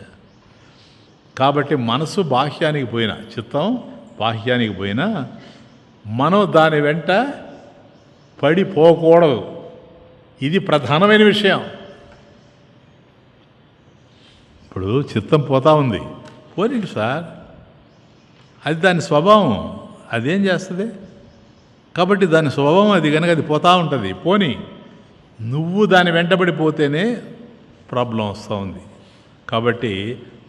S1: కాబట్టి మనసు బాహ్యానికి పోయినా, చిత్తం బాహ్యానికి పోయినా మనం దాని వెంట పడిపోకూడదు. ఇది ప్రధానమైన విషయం. ఇప్పుడు చిత్తం పోతా ఉంది, పోనీడు సార్, అది దాని స్వభావం, అదేం చేస్తుంది? కాబట్టి దాని స్వభావం అది కనుక అది పోతూ ఉంటుంది, పోనీ. నువ్వు దాని వెంటబడిపోతేనే ప్రాబ్లం వస్తూ ఉంది. కాబట్టి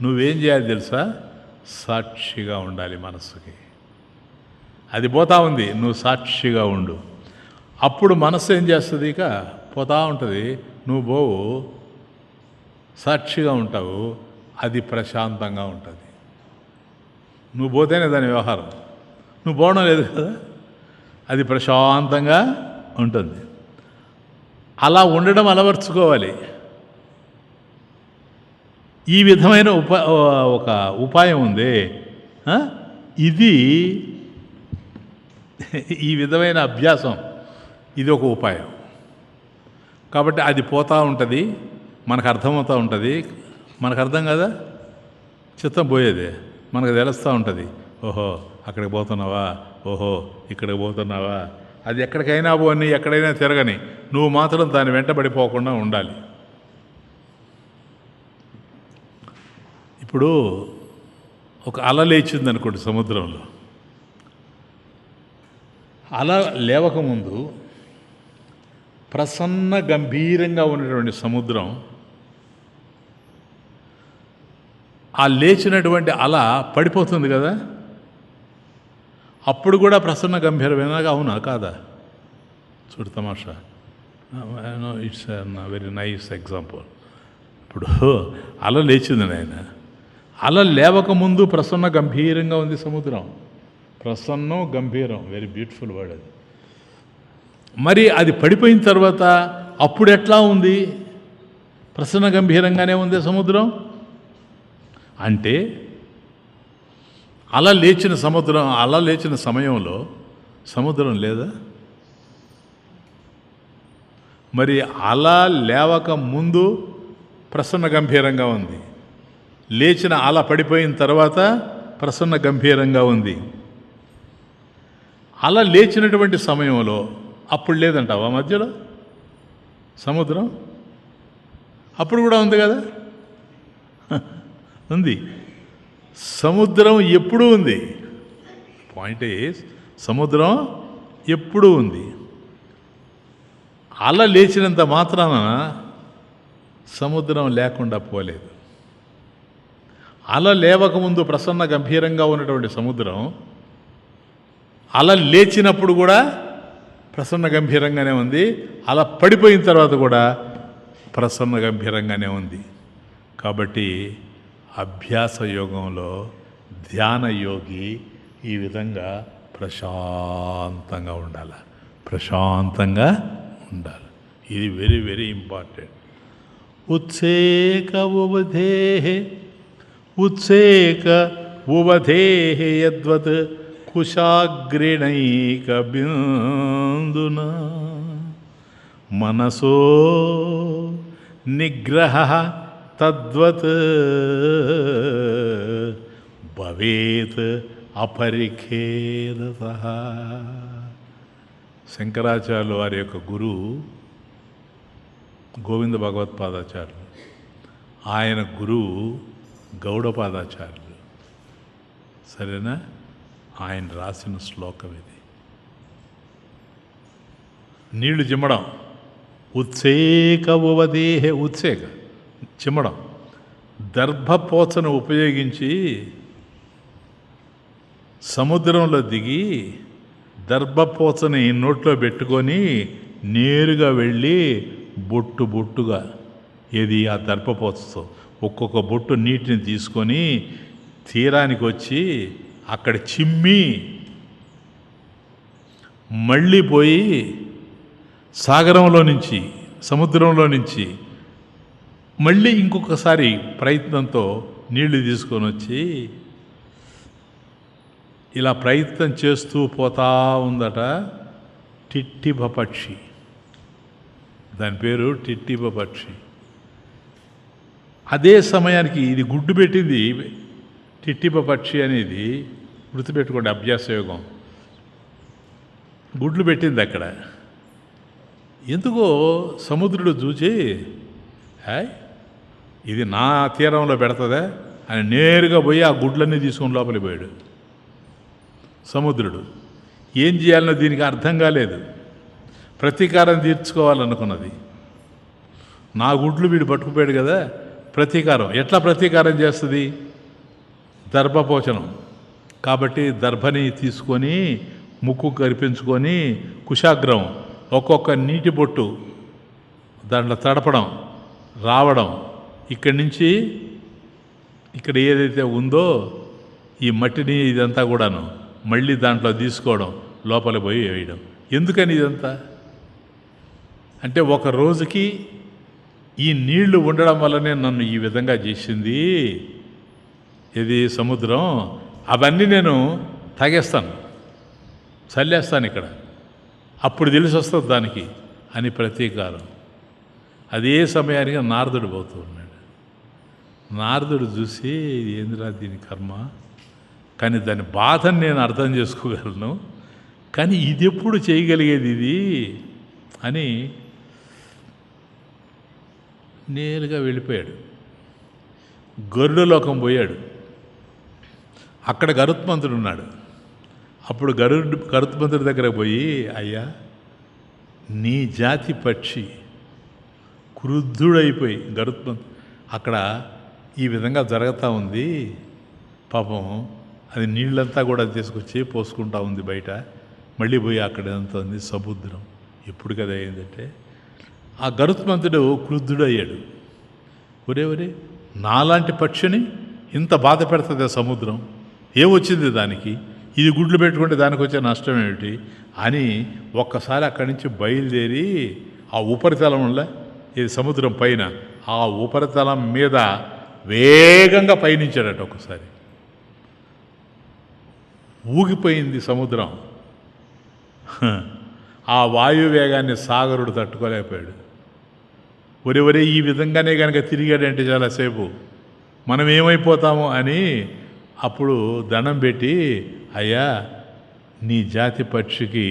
S1: నువ్వేం చేయాలి తెలుసా? సాక్షిగా ఉండాలి మనస్సుకి. అది పోతా ఉంది, నువ్వు సాక్షిగా ఉండు. అప్పుడు మనస్సు ఏం చేస్తుంది? ఇక పోతా ఉంటుంది, నువ్వు పోవు, సాక్షిగా ఉంటావు, అది ప్రశాంతంగా ఉంటుంది. నువ్వు పోతేనే దాని వ్యవహారం, నువ్వు పోవడం లేదు కదా, అది ప్రశాంతంగా ఉంటుంది. అలా ఉండడం అలవర్చుకోవాలి. ఈ విధమైన ఒక ఉపాయం ఉంది. ఇది ఈ విధమైన అభ్యాసం, ఇది ఒక ఉపాయం. కాబట్టి అది పోతూ ఉంటుంది, మనకు అర్థమవుతూ ఉంటుంది. మనకు అర్థం కదా, చిత్తం పోయేది మనకు తెలుస్తూ ఉంటుంది. ఓహో అక్కడికి పోతున్నావా, ఓహో ఇక్కడికి పోతున్నావా. అది ఎక్కడికైనా పోని, ఎక్కడైనా తిరగని, నువ్వు మాత్రం దాన్ని వెంటబడిపోకుండా ఉండాలి. ఇప్పుడు ఒక అల లేచింది అనుకోండి సముద్రంలో. అల లేవకముందు ప్రసన్న గంభీరంగా ఉన్నటువంటి సముద్రం, ఆ లేచినటువంటి అల పడిపోతుంది కదా, అప్పుడు కూడా ప్రసన్న గంభీరమేనాగా, అవునా కాదా? చూడు తమాషా. It's very nice example. ఇప్పుడు అల లేచింది నాయన, అల లేవకముందు ప్రసన్న గంభీరంగా ఉంది సముద్రం. ప్రసన్నం గంభీరం, వెరీ బ్యూటిఫుల్ వర్డ్ అది. మరి అది పడిపోయిన తర్వాత అప్పుడు ఎట్లా ఉంది? ప్రసన్న గంభీరంగానే ఉంది సముద్రం. అంటే అల లేచిన సముద్రం, అల లేచిన సమయంలో సముద్రం లేదా? మరి అల లేవక ముందు ప్రసన్న గంభీరంగా ఉంది, లేచిన అల పడిపోయిన తర్వాత ప్రసన్న గంభీరంగా ఉంది. అల లేచినటువంటి సమయంలో అప్పుడు లేదంటావా మధ్యలో సముద్రం? అప్పుడు కూడా ఉంది కదా, ఉంది. సముద్రం ఎప్పుడూ ఉంది. పాయింట్ ఈజ్, సముద్రం ఎప్పుడూ ఉంది. అల లేచినంత మాత్రాన సముద్రం లేకుండా పోలేదు. అల లేవకముందు ప్రసన్న గంభీరంగా ఉన్నటువంటి సముద్రం అల లేచినప్పుడు కూడా ప్రసన్న గంభీరంగానే ఉంది, అలా పడిపోయిన తర్వాత కూడా ప్రసన్న గంభీరంగానే ఉంది. కాబట్టి అభ్యాస యోగంలో ధ్యాన యోగి ఈ విధంగా ప్రశాంతంగా ఉండాలి, ప్రశాంతంగా ఉండాలి. ఇది వెరీ వెరీ ఇంపార్టెంట్. ఉత్సేక ఉవధేః యద్వత్ కుశాగ్రేణైక బిందునా మనసో నిగ్రహః తద్వత్ భవేత్ అపరిఖేదతః. శంకరాచార్యుల వారి యొక్క గురువు గోవింద భగవత్పాదాచార్యులు, ఆయన గురువు గౌడపాదాచార్యులు. సరేనా? ఆయన రాసిన శ్లోకం ఇది. నీళ్లు చిమ్మడం, ఉత్సేక ఉవదేహ, ఉత్సేక చిమ్మడం, దర్భపోచను ఉపయోగించి సముద్రంలో దిగి దర్భపోచని నోట్లో పెట్టుకొని నేరుగా వెళ్ళి బొట్టు బొట్టుగా ఏది ఆ దర్భపోచతో ఒక్కొక్క బొట్టు నీటిని తీసుకొని తీరానికి వచ్చి అక్కడ చిమ్మి మళ్ళీ పోయి సాగరంలో నుంచి సముద్రంలో నుంచి మళ్ళీ ఇంకొకసారి ప్రయత్నంతో నీళ్లు తీసుకొని వచ్చి ఇలా ప్రయత్నం చేస్తూ పోతా ఉందట టిట్టిబ పక్షి. దాని పేరు టిట్టిబ పక్షి. అదే సమయానికి ఇది గుడ్డు పెట్టింది. టిట్టిబ పక్షి అనేది గుర్తుపెట్టుకోండి, అభ్యాసయోగం. గుడ్లు పెట్టింది అక్కడ. ఎందుకో సముద్రుడు చూచి హాయ్ ఇది నా తీరంలో పెడుతుందా అని నేరుగా పోయి ఆ గుడ్లన్నీ తీసుకొని లోపలికి పోయాడు. సముద్రుడు ఏం చేయాలనో దీనికి అర్థం కాలేదు. ప్రతీకారం తీర్చుకోవాలనుకున్నది. నా గుడ్లు వీడు పట్టుకుపోయాడు కదా, ప్రతీకారం. ఎట్లా ప్రతీకారం చేస్తుంది? దర్భపోచనం. కాబట్టి దర్భని తీసుకొని ముక్కు కరిపించుకొని కుశాగ్రం ఒక్కొక్క నీటి బొట్టు దాంట్లో తడపడం, రావడం, ఇక్కడి నుంచి ఇక్కడ ఏదైతే ఉందో ఈ మట్టిని ఇదంతా కూడాను మళ్ళీ దాంట్లో తీసుకోవడం, లోపల పోయి వేయడం. ఎందుకని ఇదంతా అంటే ఒక రోజుకి ఈ నీళ్లు ఉండడం వల్లనే నన్ను ఈ విధంగా చేసింది ఇది సముద్రం. అవన్నీ నేను తాగేస్తాను, చల్లేస్తాను ఇక్కడ, అప్పుడు తెలిసి వస్తుంది దానికి అని ప్రతీకారం. అదే సమయానికి నారదుడు పోతూ ఉన్నాడు. నారదుడు చూసి ఏందిరా దీని కర్మ, కానీ దాని బాధని నేను అర్థం చేసుకోగలను, కానీ ఇది ఎప్పుడు చేయగలిగేది ఇది అని నేరుగా వెళ్ళిపోయాడు. గరుడలోకం పోయాడు. అక్కడ గరుత్మంతుడు ఉన్నాడు. అప్పుడు గరుత్మంతుడి దగ్గర పోయి, అయ్యా నీ జాతి పక్షి క్రుద్ధుడైపోయి గరుత్మంతుడు అక్కడ ఈ విధంగా జరుగుతూ ఉంది, పాపం అది నీళ్ళంతా కూడా తీసుకొచ్చి పోసుకుంటా ఉంది బయట, మళ్ళీ పోయి అక్కడ ఎంత ఉంది సముద్రం. ఎప్పుడు కదా అయిందంటే ఆ గరుత్మంతుడు క్రుద్ధుడయ్యాడు. ఒరే నాలాంటి పక్షిని ఇంత బాధ పెడుతుంది సముద్రం, ఏమొచ్చింది దానికి, ఇది గుడ్లు పెట్టుకుంటే దానికి వచ్చే నష్టం ఏమిటి అని ఒక్కసారి అక్కడి నుంచి బయలుదేరి ఆ ఉపరితలంలో ఇది సముద్రం పైన ఆ ఉపరితలం మీద వేగంగా పయనించాడట. ఒకసారి ఊగిపోయింది సముద్రం. ఆ వాయువేగాన్ని సాగరుడు తట్టుకోలేకపోయాడు. ఒరే ఈ విధంగానే కనుక తిరిగాడంటే చాలాసేపు మనం ఏమైపోతాము అని అప్పుడు దండం పెట్టి, అయ్యా నీ జాతి పక్షికి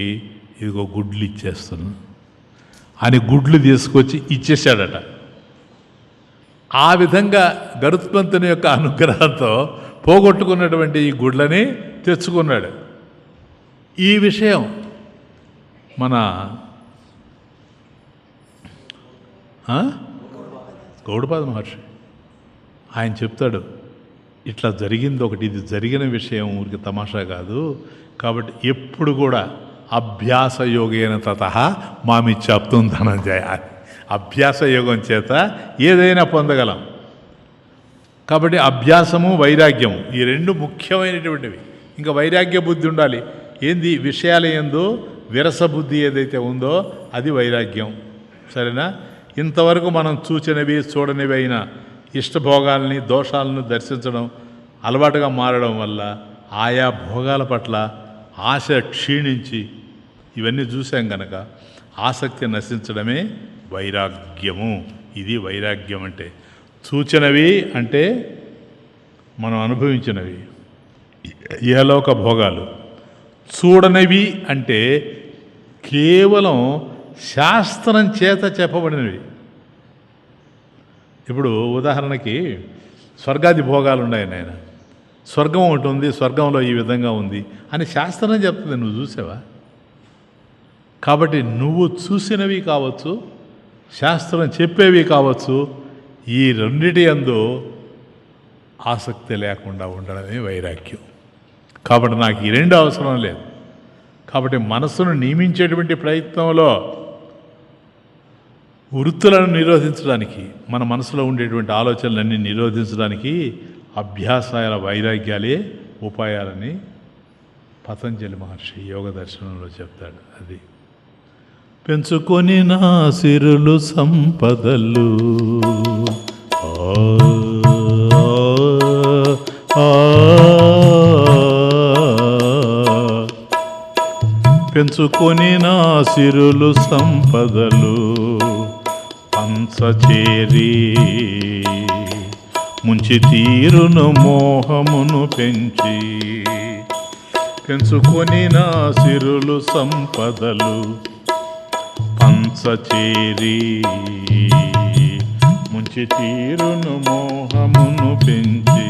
S1: ఇదిగో గుడ్లు ఇచ్చేస్తున్నా అని గుడ్లు తీసుకొచ్చి ఇచ్చేసాడట. ఆ విధంగా గరుత్మంతుని యొక్క అనుగ్రహంతో పోగొట్టుకున్నటువంటి ఈ గుడ్లని తెచ్చుకున్నాడు. ఈ విషయం మన గౌడపాద మహర్షి ఆయన చెప్తాడు, ఇట్లా జరిగింది ఒకటి, ఇది జరిగిన విషయం ఊరికి తమాషా కాదు. కాబట్టి ఎప్పుడు కూడా అభ్యాస యోగేన తతః మామిచ్చాప్తం ధనంజయ, అభ్యాస యోగం చేత ఏదైనా పొందగలం. కాబట్టి అభ్యాసము వైరాగ్యము ఈ రెండు ముఖ్యమైనటువంటివి. ఇంకా వైరాగ్య బుద్ధి ఉండాలి. ఏంది విషయాల యందు విరస బుద్ధి ఏదైతే ఉందో అది వైరాగ్యం. సరేనా? ఇంతవరకు మనం చూచినవి చూడనివి అయిన ఇష్టభోగాల్ని దోషాలను దర్శించడం అలవాటుగా మారడం వల్ల ఆయా భోగాల పట్ల ఆశ క్షీణించి ఇవన్నీ చూసాం కనుక ఆసక్తి నశించడమే వైరాగ్యము. ఇది వైరాగ్యం అంటే. చూచినవి అంటే మనం అనుభవించినవి ఇహలోక భోగాలు. చూడనివి అంటే కేవలం శాస్త్రం చేత చెప్పబడినవి. ఇప్పుడు ఉదాహరణకి స్వర్గాది భోగాలు ఉన్నాయి నాయన, స్వర్గం ఒకటి ఉంది, స్వర్గంలో ఈ విధంగా ఉంది అని శాస్త్రం చెప్తుంది. నువ్వు చూసావా? కాబట్టి నువ్వు చూసినవి కావచ్చు, శాస్త్రం చెప్పేవి కావచ్చు, ఈ రెండిటి యందు ఆసక్తి లేకుండా ఉండడమే వైరాగ్యం. కాబట్టి నాకు ఈ రెండు అవసరం లేదు. కాబట్టి మనసును నియమించేటువంటి ప్రయత్నంలో వృత్తులను నిరోధించడానికి, మన మనసులో ఉండేటువంటి ఆలోచనలన్నీ నిరోధించడానికి అభ్యాసాల వైరాగ్యాలే ఉపాయాలని పతంజలి మహర్షి యోగ దర్శనంలో చెప్తాడు. అది పెంచుకొని నా సిరులు సంపదలు పెంచుకొని నా సిరులు సంపదలు పంచచేరి ముంచి తీరును మోహమును పెంచి. పెంచుకొని నా సిరులు సంపదలు పంచచేరి ముంచి తీరును మోహమును పెంచి.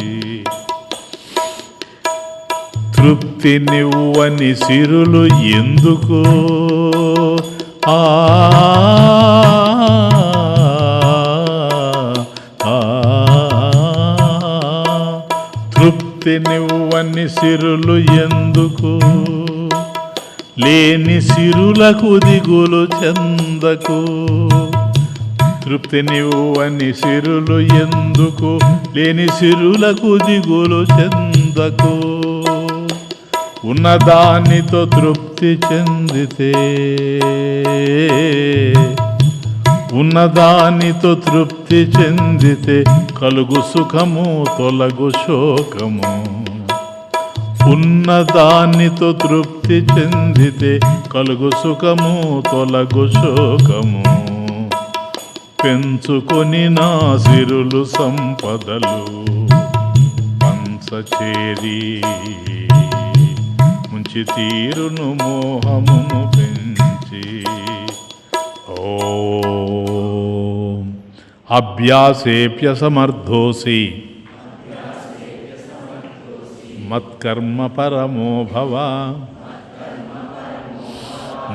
S1: తృప్తి నివ్వని సిరులు ఎందుకు ఆ తృప్తి నివ్వని సిరులు ఎందుకు లేని సిరులకు దిగులు చెందకు. తృప్తి నివ్వని సిరులు ఎందుకు లేని సిరులకు దిగులు చెందకు. ఉన్నదానితో తృప్తి చెందితే ఉన్నదానితో తృప్తి చెందితే కలుగు సుఖము తొలగు శోకము. ఉన్నదానితో తృప్తి చెందితే కలుగు సుఖము తొలగు శోకము. పెంచుకొని నా సిరులు సంపదలు పంచచేరి ముంచి తీరును మోహమును పెంచి. ఓం అభ్యాసేప్యసమర్థోసి మత్కర్మ పరమో భవ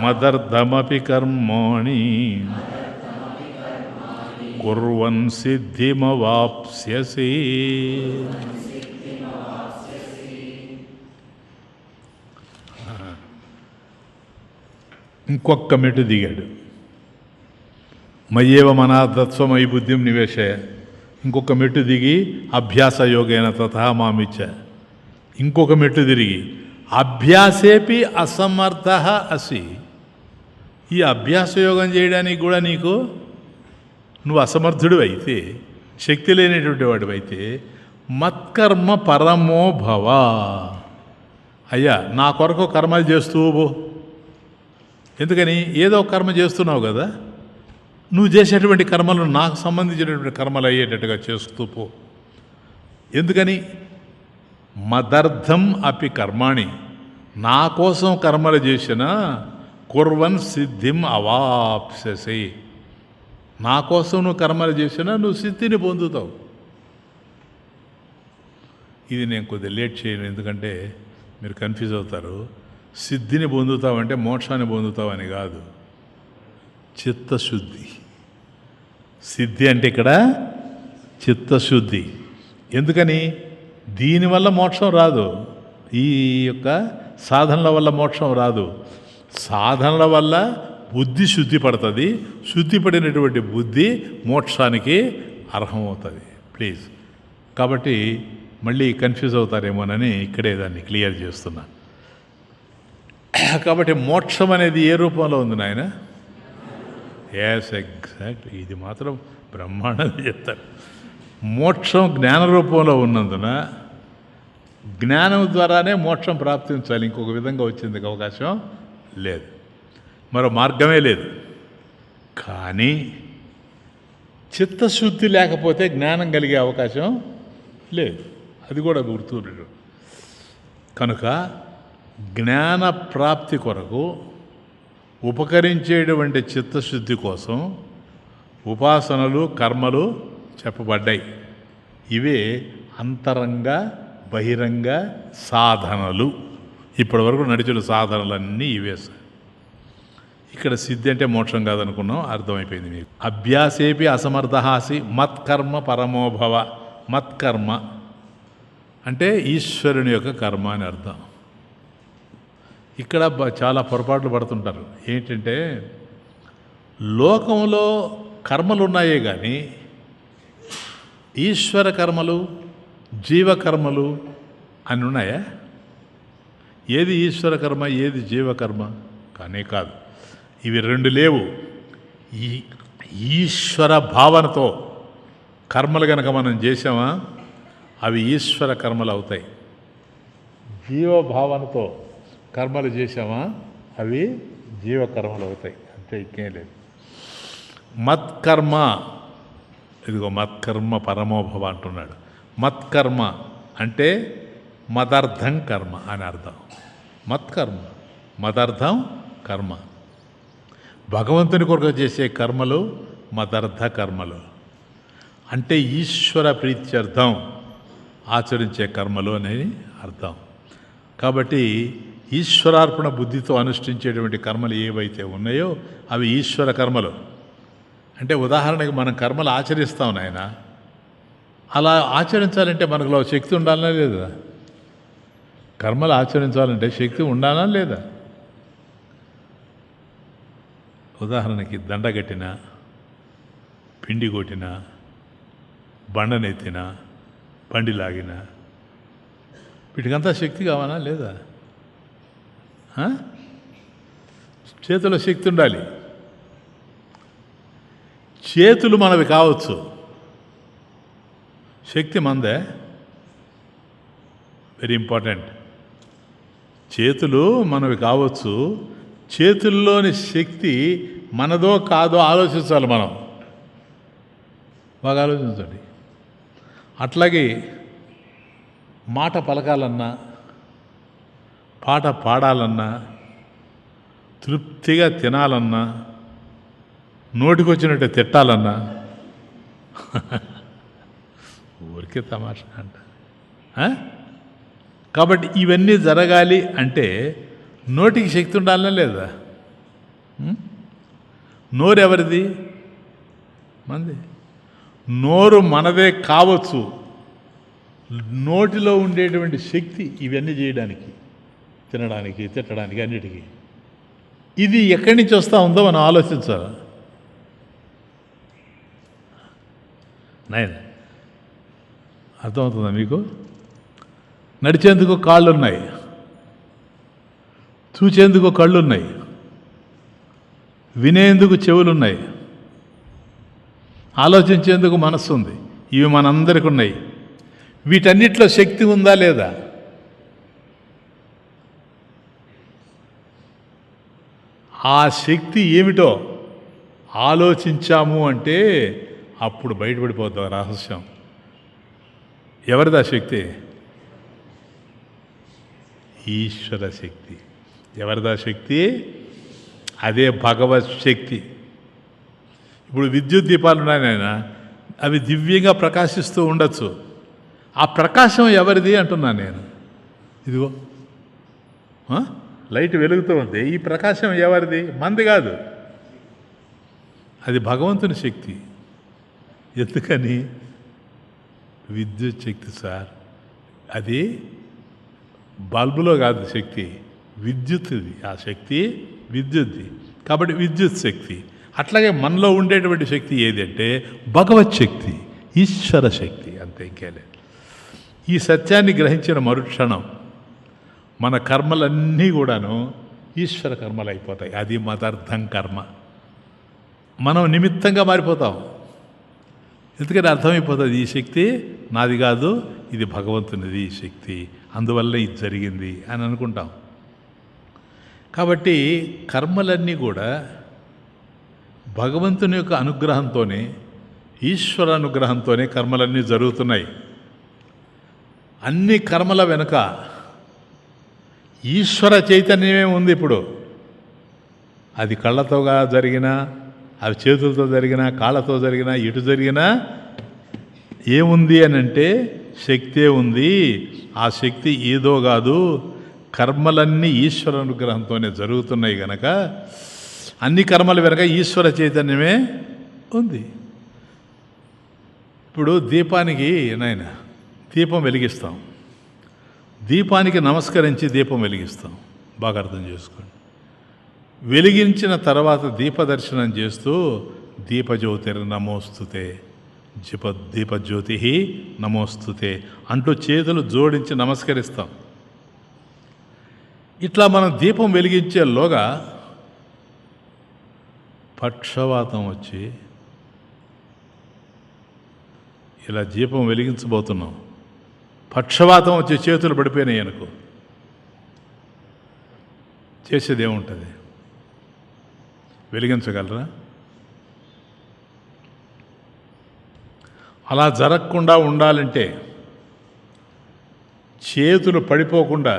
S1: మదర్థమపి కర్మాణి కుర్వన్ సిద్ధిమవాప్స్యసి. ఇంకొక్క మెట్టు దిగాడు. మయ్యేవ మనాతత్వమయి బుద్ధిం నివేశయ. ఇంకొక మెట్టు దిగి అభ్యాస యోగేన తథా మామిచ్చ. ఇంకొక మెట్టు తిరిగి అభ్యాసేపి అసమర్థ అసి. ఈ అభ్యాస యోగం చేయడానికి కూడా నువ్వు అసమర్థుడు అయితే, శక్తి లేనటువంటి వాడు అయితే మత్కర్మ పరమో భవ. అయ్యా నా కొరకు కర్మలు చేస్తూ పో. ఎందుకని? ఏదో కర్మ చేస్తున్నావు కదా, నువ్వు చేసేటువంటి కర్మలు నాకు సంబంధించినటువంటి కర్మలు అయ్యేటట్టుగా చేస్తూ పో. ఎందుకని? మదర్థం అపి కర్మాణి, నా కోసం కర్మలు చేసిన కుర్వన్ సిద్ధిం అవాప్స్యసి. నా కోసం నువ్వు కర్మలు చేసినా నువ్వు సిద్ధిని పొందుతావు. ఇది నేను కొద్దిగా లేట్ చేయను, ఎందుకంటే మీరు కన్ఫ్యూజ్ అవుతారు. సిద్ధిని పొందుతావంటే మోక్షాన్ని పొందుతావని కాదు, చిత్తశుద్ధి. సిద్ధి అంటే ఇక్కడ చిత్తశుద్ధి. ఎందుకని? దీనివల్ల మోక్షం రాదు, ఈ యొక్క సాధనల వల్ల మోక్షం రాదు. సాధనల వల్ల బుద్ధి శుద్ధి పడుతుంది, శుద్ధి పడినటువంటి బుద్ధి మోక్షానికి అర్హమవుతుంది. ప్లీజ్, కాబట్టి మళ్ళీ కన్ఫ్యూజ్ అవుతారేమోనని ఇక్కడే దాన్ని క్లియర్ చేస్తున్నా. కాబట్టి మోక్షం అనేది ఏ రూపంలో ఉంది నాయన? ఎగ్జాక్ట్. ఇది మాత్రం బ్రహ్మాండంగా చెప్తారు. మోక్షం జ్ఞాన రూపంలో ఉన్నందున జ్ఞానం ద్వారానే మోక్షం ప్రాప్తించాలి. ఇంకొక విధంగా వచ్చేందుకు అవకాశం లేదు, మరో మార్గమే లేదు. కానీ చిత్తశుద్ధి లేకపోతే జ్ఞానం కలిగే అవకాశం లేదు. అది కూడా గుర్తు. కనుక జ్ఞాన ప్రాప్తి కొరకు ఉపకరించేటువంటి చిత్తశుద్ధి కోసం ఉపాసనలు, కర్మలు చెప్పబడ్డాయి. ఇవే అంతరంగ బహిరంగ సాధనలు. ఇప్పటి వరకు నడిచిన సాధనలన్నీ ఇవే సార్. ఇక్కడ సిద్ధి అంటే మోక్షం కాదనుకున్నాం, అర్థమైపోయింది మీకు. అభ్యాసేపి అసమర్థహాసి మత్కర్మ పరమోభవ. మత్కర్మ అంటే ఈశ్వరుని యొక్క కర్మ అని అర్థం. ఇక్కడ చాలా పొరపాట్లు పడుతుంటారు. ఏంటంటే లోకంలో కర్మలు ఉన్నాయే కానీ ఈశ్వర కర్మలు, జీవకర్మలు అని ఉన్నాయా? ఏది ఈశ్వర కర్మ, ఏది జీవకర్మ? కానే కాదు. ఇవి రెండు లేవు. ఈ ఈశ్వర భావనతో కర్మలు కనుక మనం చేసామా అవి ఈశ్వర కర్మలు అవుతాయి. జీవభావనతో కర్మలు చేసామా అవి జీవకర్మలు అవుతాయి. అంతే, ఇంకేం లేదు. మత్కర్మ, ఇదిగో మత్కర్మ పరమోభవ అంటున్నాడు. మత్కర్మ అంటే మదర్థం కర్మ అని అర్థం. మత్కర్మ మదర్థం కర్మ. భగవంతుని కొరకు చేసే కర్మలు మదర్థ కర్మలు. అంటే ఈశ్వర ప్రీత్యర్థం ఆచరించే కర్మలు అనేది అర్థం. కాబట్టి ఈశ్వరార్పణ బుద్ధితో అనుష్ఠించేటువంటి కర్మలు ఏవైతే ఉన్నాయో అవి ఈశ్వర కర్మలు. అంటే ఉదాహరణకి మనం కర్మలు ఆచరిస్తాం నాయన, అలా ఆచరించాలంటే మనకులో శక్తి ఉండాలనా లేదా? కర్మలు ఆచరించాలంటే శక్తి ఉండాలా లేదా? ఉదాహరణకి దండగట్టిన, పిండి కొట్టిన, బండనెత్తిన, బండి లాగిన, వీటికంతా శక్తి కావాలా లేదా? చేతిలో శక్తి ఉండాలి. చేతులు మనవి కావచ్చు, శక్తి మందే. Very important. చేతులు మనవి కావచ్చు, చేతుల్లోని శక్తి మనదో కాదో ఆలోచించాలి. మనం బాగా ఆలోచించండి. అట్లాగే మాట పలకాలన్నా, పాట పాడాలన్నా, తృప్తిగా తినాలన్నా, నోటికొచ్చినట్టే తిట్టాలన్నా ఊరికే తమాషా అంట. కాబట్టి ఇవన్నీ జరగాలి అంటే నోటికి శక్తి ఉండాలనా లేదా? నోరు ఎవరిది? మనది. నోరు మనదే కావచ్చు, నోటిలో ఉండేటువంటి శక్తి ఇవన్నీ చేయడానికి, తినడానికి, తిట్టడానికి, అన్నిటికీ. ఇది ఎక్కడి నుంచి వస్తూ ఉందో మనం ఆలోచించాలి. నాయన అర్థమవుతుందా మీకు? నడిచేందుకు కాళ్ళు ఉన్నాయి, చూచేందుకు కళ్ళున్నాయి, వినేందుకు చెవులున్నాయి, ఆలోచించేందుకు మనస్సు ఉంది. ఇవి మనందరికీ ఉన్నాయి. వీటన్నిటిలో శక్తి ఉందా లేదా? ఆ శక్తి ఏమిటో ఆలోచించాము అంటే అప్పుడు బయటపడిపోతాం రహస్యం. ఎవరిదా శక్తి? ఈశ్వర శక్తి. ఎవరిదా శక్తి? అదే భగవత్ శక్తి. ఇప్పుడు విద్యుత్ దీపాలు ఉన్నాయి నాయన, అవి దివ్యంగా ప్రకాశిస్తూ ఉండొచ్చు. ఆ ప్రకాశం ఎవరిది అంటున్నాను నేను. ఇదిగో లైట్ వెలుగుతూ ఉంది, ఈ ప్రకాశం ఎవరిది? మంది కాదు, అది భగవంతుని శక్తి. ఎందుకని? విద్యుత్ శక్తి సార్. అది బల్బులో కాదు శక్తి, విద్యుత్ది. ఆ శక్తి విద్యుత్ది. కాబట్టి విద్యుత్ శక్తి. అట్లాగే మనలో ఉండేటువంటి శక్తి ఏది అంటే భగవత్ శక్తి, ఈశ్వర శక్తి. అంతే, ఇంకేలే. ఈ సత్యాన్ని గ్రహించిన మరుక్షణం మన కర్మలన్నీ కూడాను ఈశ్వర కర్మలు అయిపోతాయి. అది మదర్థం కర్మ. మనం నిమిత్తంగా మారిపోతాం. ఎందుకని అర్థమైపోతుంది ఈ శక్తి నాది కాదు, ఇది భగవంతునిది ఈ శక్తి, అందువల్ల ఇది జరిగింది అని అనుకుంటాం. కాబట్టి కర్మలన్నీ కూడా భగవంతుని యొక్క అనుగ్రహంతోనే, ఈశ్వర అనుగ్రహంతోనే కర్మలన్నీ జరుగుతున్నాయి. అన్ని కర్మల వెనుక ఈశ్వర చైతన్యమే ఉంది. ఇప్పుడు అది కళ్ళతోగా జరిగినా, అవి చేతులతో జరిగినా, కాళ్ళతో జరిగినా, ఎటు జరిగినా ఏముంది అని అంటే శక్తే ఉంది. ఆ శక్తి ఏదో కాదు, కర్మలన్నీ ఈశ్వర అనుగ్రహంతోనే జరుగుతున్నాయి గనక అన్ని కర్మల వెనక ఈశ్వర చైతన్యమే ఉంది. ఇప్పుడు దీపానికి నాయన దీపం వెలిగిస్తాం, దీపానికి నమస్కరించి దీపం వెలిగిస్తాం. బాగా అర్థం చేసుకోండి. వెలిగించిన తర్వాత దీపదర్శనం చేస్తూ దీపజ్యోతిర్ నమోస్తుతే, దీపజ్యోతి నమోస్తుతే అంటూ చేతులు జోడించి నమస్కరిస్తాం. ఇట్లా మనం దీపం వెలిగించేలోగా పక్షవాతం వచ్చి ఇలా దీపం వెలిగించబోతున్నాం, పక్షవాతం వచ్చి చేతులు పడిపోయినాయి అనుకో, చేసేది ఏముంటుంది? వెలిగించగలరా? అలా జరగకుండా ఉండాలంటే చేతులు పడిపోకుండా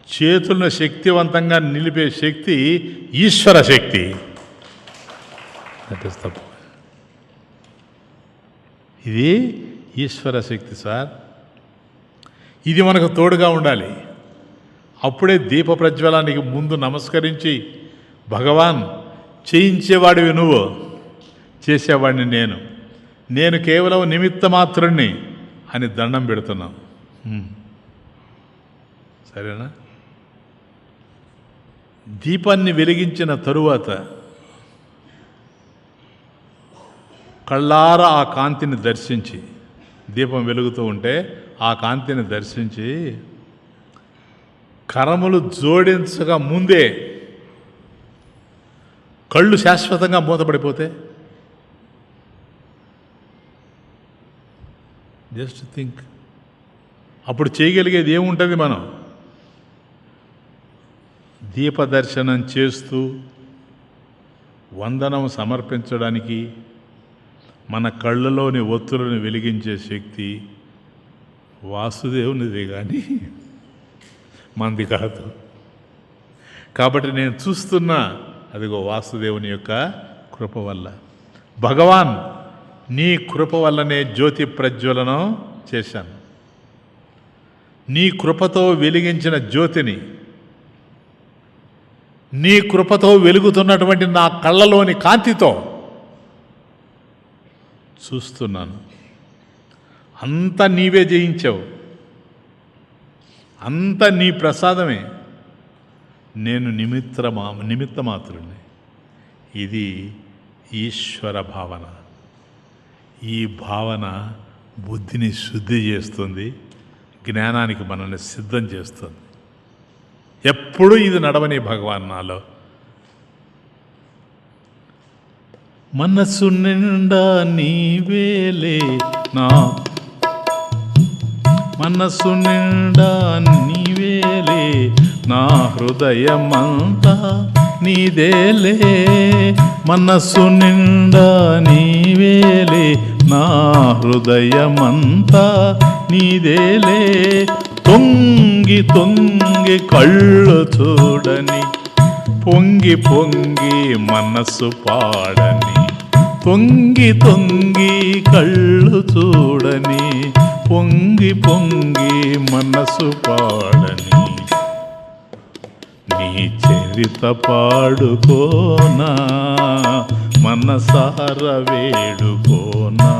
S1: చేతులను శక్తివంతంగా నిలిపే శక్తి ఈశ్వర శక్తి. దట్ ఈస్ తప్పు. ఇది ఈశ్వర శక్తి సార్. ఇది మనకు తోడుగా ఉండాలి. అప్పుడే దీప ప్రజ్వలానికి ముందు నమస్కరించి, భగవాన్ చేయించేవాడివి నువ్వు, చేసేవాడిని నేను కేవలం నిమిత్త మాత్రుణ్ణి అని దండం పెడుతున్నాం. సరేనా? దీపాన్ని వెలిగించిన తరువాత కళ్ళారా ఆ కాంతిని దర్శించి, దీపం వెలుగుతూ ఉంటే ఆ కాంతిని దర్శించి కరములు జోడించగా ముందే కళ్ళు శాశ్వతంగా మూతపడిపోతే, జస్ట్ థింక్, అప్పుడు చేయగలిగేది ఏముంటుంది? మనం దీపదర్శనం చేస్తూ వందనం సమర్పించడానికి మన కళ్ళలోని ఒత్తులను వెలిగించే శక్తి వాసుదేవునిది కానీ మంది కాదు. కాబట్టి నేను చూస్తున్నా, అదిగో వాసుదేవుని యొక్క కృప వల్ల, భగవాన్ నీ కృప వల్లనే జ్యోతి ప్రజ్వలనం చేశాను. నీ కృపతో వెలిగించిన జ్యోతిని, నీ కృపతో వెలుగుతున్నటువంటి నా కళ్ళలోని కాంతితో చూస్తున్నాను. అంతా నీవే జయించావు, అంతా నీ ప్రసాదమే, నేను నిమిత్త మాత్రుడిని. ఇది ఈశ్వర భావన. ఈ భావన బుద్ధిని శుద్ధి చేస్తుంది, జ్ఞానానికి మనల్ని సిద్ధం చేస్తుంది. ఎప్పుడూ ఇది నడవని భగవాన్ నాలో. మనసు నిండా నీవేలే నా, మనసు నిండా నీవేలే నా, హృదయమంతా నీదేలే. మనసు నిండా నీవేలే నా, హృదయమంతా నీదేలే. తొంగి తొంగి కళ్ళు చూడని, పొంగి పొంగి మనస్సు పాడని, తొంగి తొంగి కళ్ళు చూడని, పొంగి పొంగి మనస్సు పాడని, నీ చరిత పాడుకోనా, మనసార వేడుకోనా.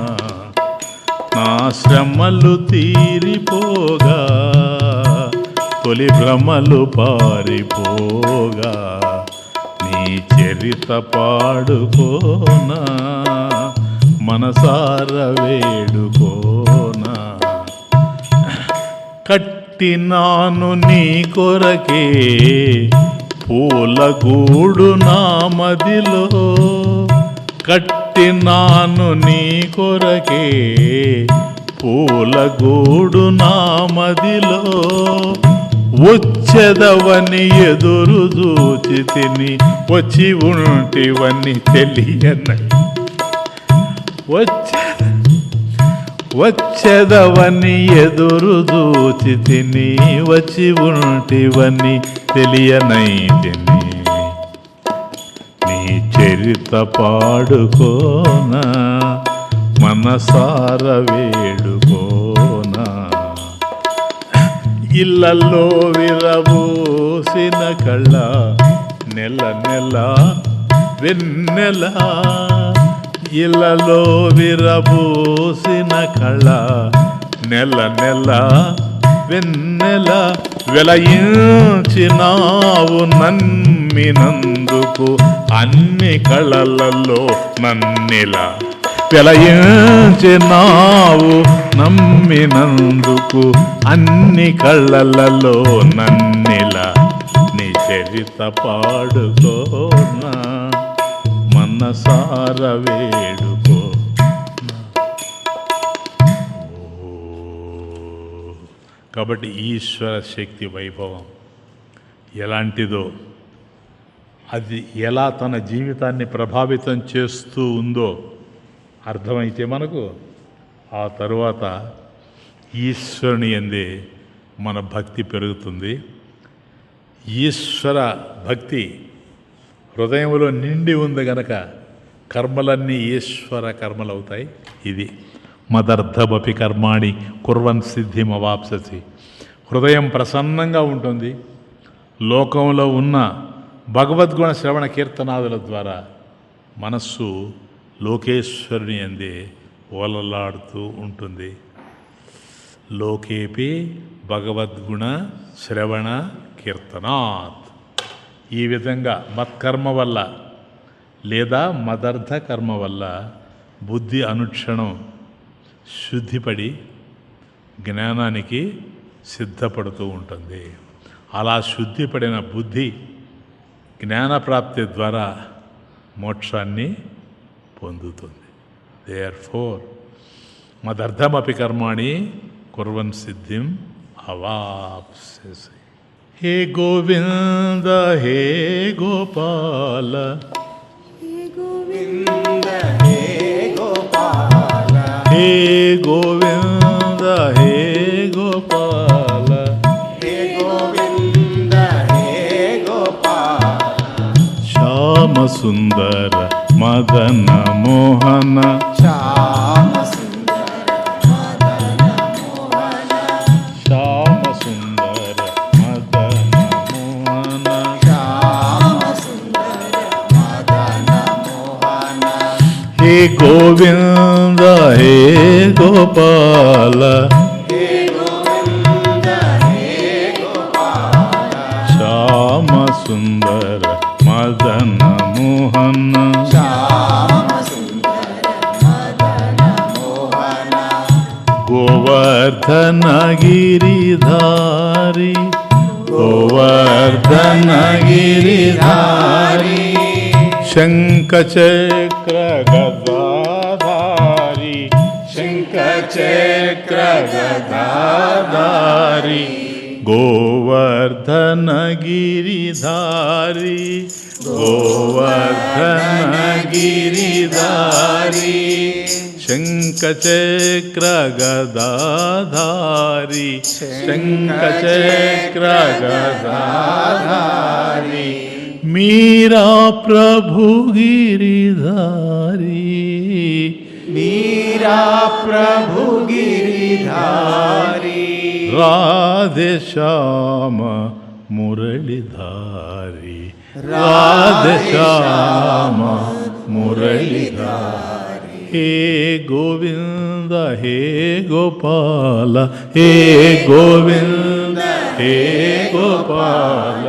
S1: నా శ్రమలు తీరిపోగా, తొలి భ్రమలు పారిపోగా, నీ చరిత పాడుకోనా, మనసార వేడుకోనా. కట్టినాను నీ కొరకే పూల గూడు నా మదిలో, కట్టినాను నీ కొరకే పూలగూడు నా మదిలో, వచ్చెదవని ఎదురు చూచి తిని వచ్చి ఉంటివని తెలియన, వచ్చెదవని ఎదురు చూచి తిని వచ్చి ఉంటివని తెలియనైతిని. నీ చరిత పాడుకోనా మనసార వేడుకోనా, ఇళ్ళల్లో విరబూసిన కళ్ళ నెల నెల వెన్నెల, ఇళ్ళలో విరబూసిన కళ్ళ నెల నెల వెన్నెల, వెలయించినావు నమ్మినందుకు అన్ని కళలలో నన్నెలా, వెలయించినావు నమ్మినందుకు అన్ని కళ్ళలలో నన్నెలా. నీ చరిత పాడుకోనా మనసార వేడుకో. కాబట్టి ఈశ్వర శక్తి వైభవం ఎలాంటిదో, అది ఎలా తన జీవితాన్ని ప్రభావితం చేస్తూ ఉందో అర్థమైతే మనకు ఆ తరువాత ఈశ్వరుని యందే మన భక్తి పెరుగుతుంది. ఈశ్వర భక్తి హృదయంలో నిండి ఉంది గనక కర్మలన్నీ ఈశ్వర కర్మలు అవుతాయి. ఇది మదర్థమపి కర్మాణి కుర్వన్ సిద్ధిమవాప్ససి. హృదయం ప్రసన్నంగా ఉంటుంది. లోకంలో ఉన్న భగవద్గుణ శ్రవణ కీర్తనాదుల ద్వారా మనస్సు లోకేశ్వరుని యందే ఓలలాడుతూ ఉంటుంది. లోకేపి భగవద్గుణ శ్రవణ కీర్తనాత్. ఈ విధంగా మత్కర్మ వల్ల లేదా మదర్థ కర్మ వల్ల బుద్ధి అనుక్షణం శుద్ధిపడి జ్ఞానానికి సిద్ధపడుతూ ఉంటుంది. అలా శుద్ధిపడిన బుద్ధి జ్ఞానప్రాప్తి ద్వారా మోక్షాన్ని పొందుతుంది. దేర్ఫోర్ మదర్థమపి కర్మాణి కుర్వన్ సిద్ధిం అవాప్స్యసి. హే గోవింద హే గోపాల,
S3: హే గోవింద
S2: హే గోపాల,
S1: హే గోవింద హే గోపాల,
S2: హే గోవింద హే గోపాల,
S1: శ్యామ సుందర మదన మోహన,
S2: శ్యామ సుందర మదన మోహన,
S1: శ్యామ సుందర మదన మోహన,
S2: శ్యామ సుందర మదన మోహన,
S1: హే గోవింద హే గోపాల,
S2: హే గోవింద హే గోపాల,
S1: శ్యామ సుందర మదన మోహన,
S2: శ్యామ సుందర మదన మోహన,
S1: గోవర్ధన గిరిధారి, గోవర్ధన గిరిధారి, శంఖ చక్ర గదాధారి, శంఖ చక్ర గదాధారి, గోవర్ధన గిరిధారి, గోవర్ధన గిరిధారి, శంఖ చక్ర గదాధారి, శంఖ చక్ర గదాధారి, మీరా ప్రభు గిరిధారి,
S2: మీరా ప్రభు గిరిధారి,
S1: రాధే శ్యామ మురళిధారి, రాధే శ్యామ మురళిధారి, హే గోవింద హే గోపాల, హే గోవింద హే గోపాల,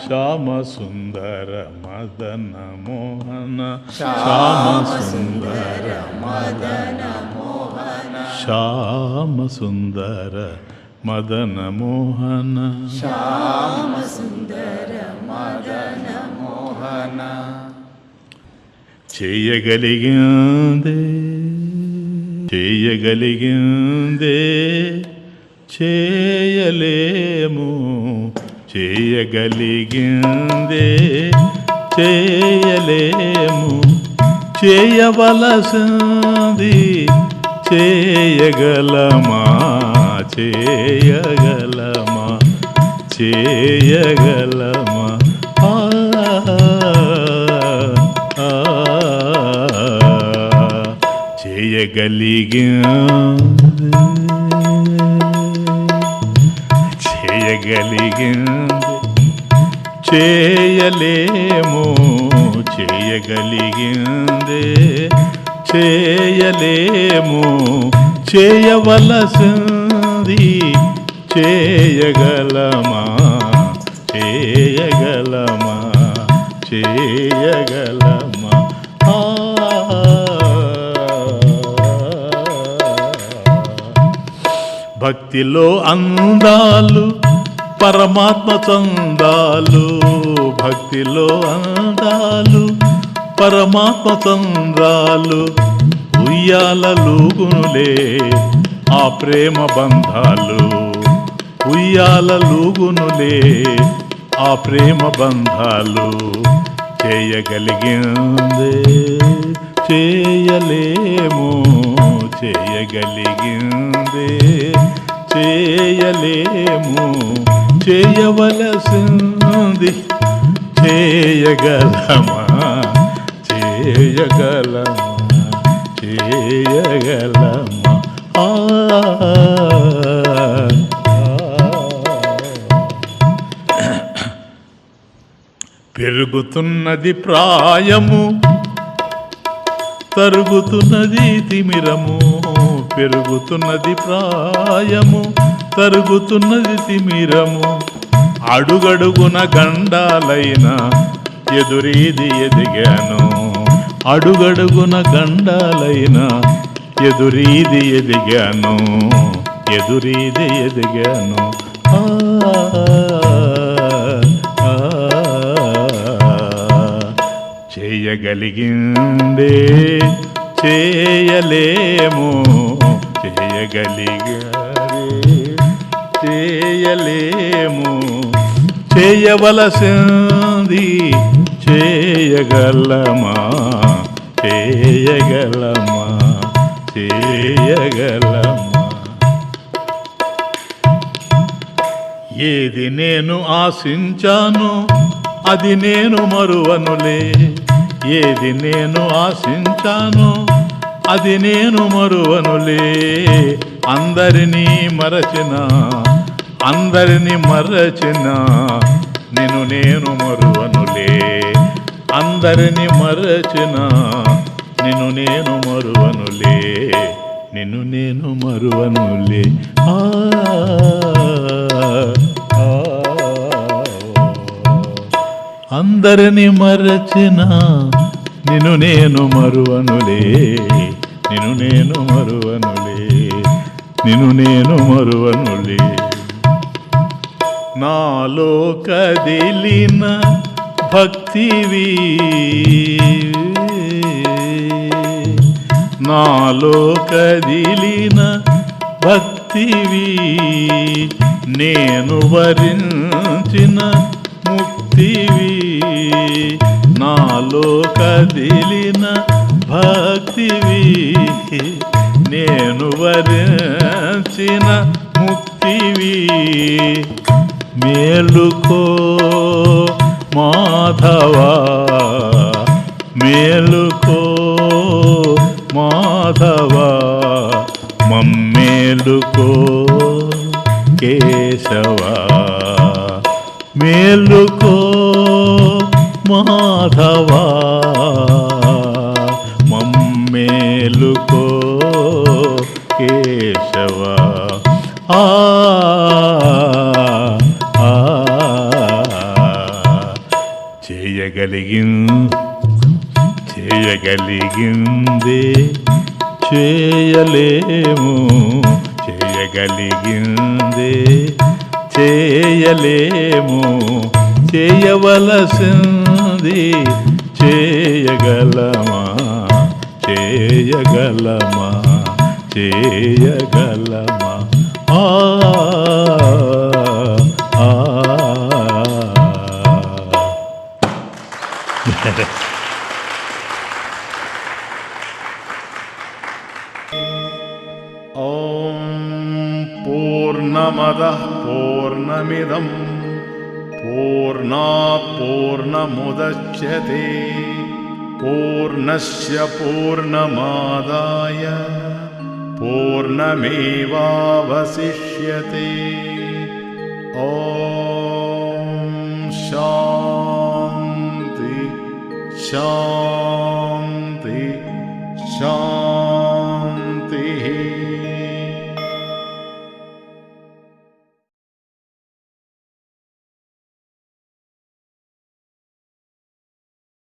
S1: శ్యామ సుందర మదన మోహన, శ్యామ సుందర మదన మోహన, శ్యామ సుందర మదన మోహన,
S2: శ్యామ సుందర మదన మోహన.
S1: చేయగలిగిందే చేయగలిగిందే చేయలేము చేయగలిగిందే చేయలేము చేయవలసింది చేయగలమా చేయగలమా చేయగలమా చేయగలిగింది చేయలేము చేయగలిగింది చేయలేము చేయవలసింది చేయగలమా చేయగలమా చేయగలమా భక్తిలో అందాలు పరమాత్మ చందాలు భక్తిలో అందాలు పరమాత్మ చందాలు ఉయ్యాలలుగునులే ఆ ప్రేమ బంధాలు ఉయ్యాలలుగునులే ఆ ప్రేమ బంధాలు చేయగలిగిందే చేయలేము చేయగలిగిందే చేయలేము చేయవలసింది చేయగలమా చేయగలమా చేయగలమా పెరుగుతున్నది ప్రాయము తరుగుతున్నది తిమిరము పెరుగుతున్నది ప్రాయము తరుగుతున్నది తిమిరము అడుగడుగున గండాలైన ఎదురీది ఎదిగాను అడుగడుగున గండాలైన ఎదురీది ఎదిగాను ఎదురీది ఎదిగాను చేయగలిగిందే చేయలేము చేయగలిగారే చేయలేము చేయవలసింది చేయగలమా చేయగలమా చేయగలమా ఏది నేను ఆశించాను అది నేను మరువనులే ఏది నేను ఆశించాను అది నేను మరువనులే అందరినీ మరచిన అందరినీ మరచిన నిన్ను నేను మరువనులే అందరినీ మరచిన నిన్ను నేను మరువనులే నిన్ను నేను మరువనులే అందరిని మరచిన నిన్ను నేను మరువనులే నిన్ను నేను మరువనులే నిన్ను నేను మరువనులే నాలో కదిలిన భక్తివి నాలో కదిలిన భక్తివి నేను వరించిన ముక్తివి నాలో కదిలిన భక్తివి నేను వరించిన ముక్తివి మేలుకో మాధవా మేలుకో మాధవా మమ్మేలుకో కేశవా మేలుకో మాధవా మమ్మేలుకో కేశవా చేయగలిగిందే చేయలేము చేయగలిగిందే చేయలేము చేయవలసింది చేయగలమా చేయగలమా చేయగలమా ఆ ఆ. ఓం పూర్ణమదః పూర్ణమిదం పూర్ణాత్ పూర్ణముదచ్యతే పూర్ణస్య పూర్ణమాదాయ పూర్ణమేవావశిష్యతే. ఓం శాంతి శాంతి శాంతి.